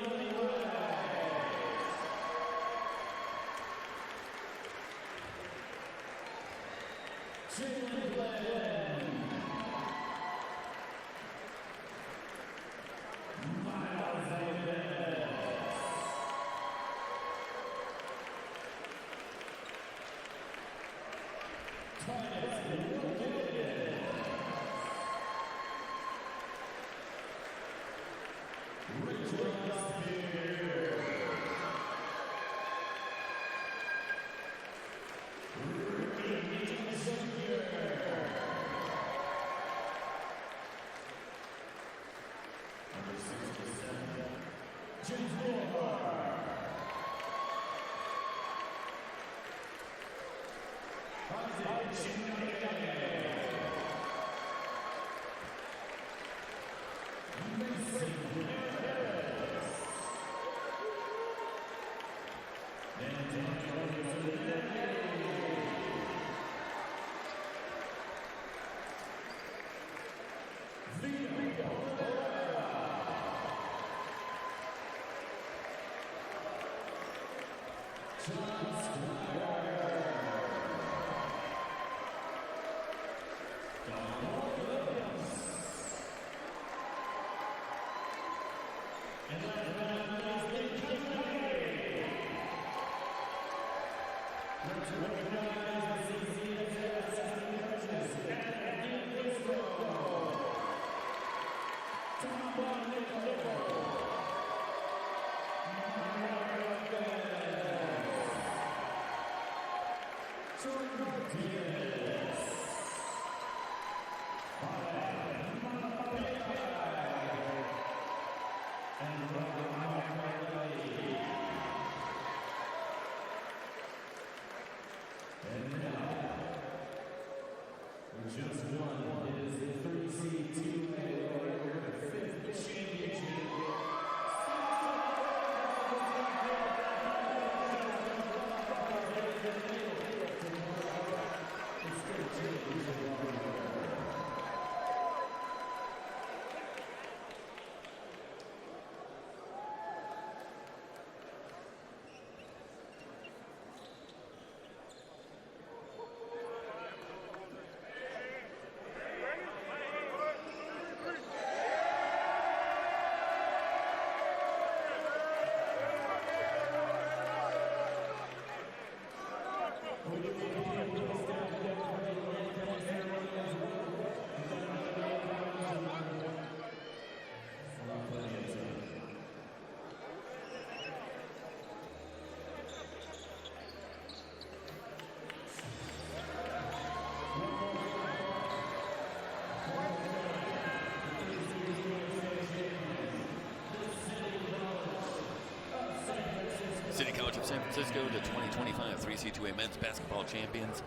Francisco, the 2025 3C2A men's basketball champions.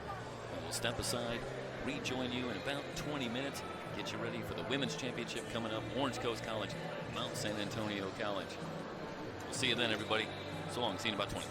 And we'll step aside, rejoin you in about 20 minutes, get you ready for the women's championship coming up, Orange Coast College, Mount San Antonio College. We'll see you then, everybody. So long. See you in about 20.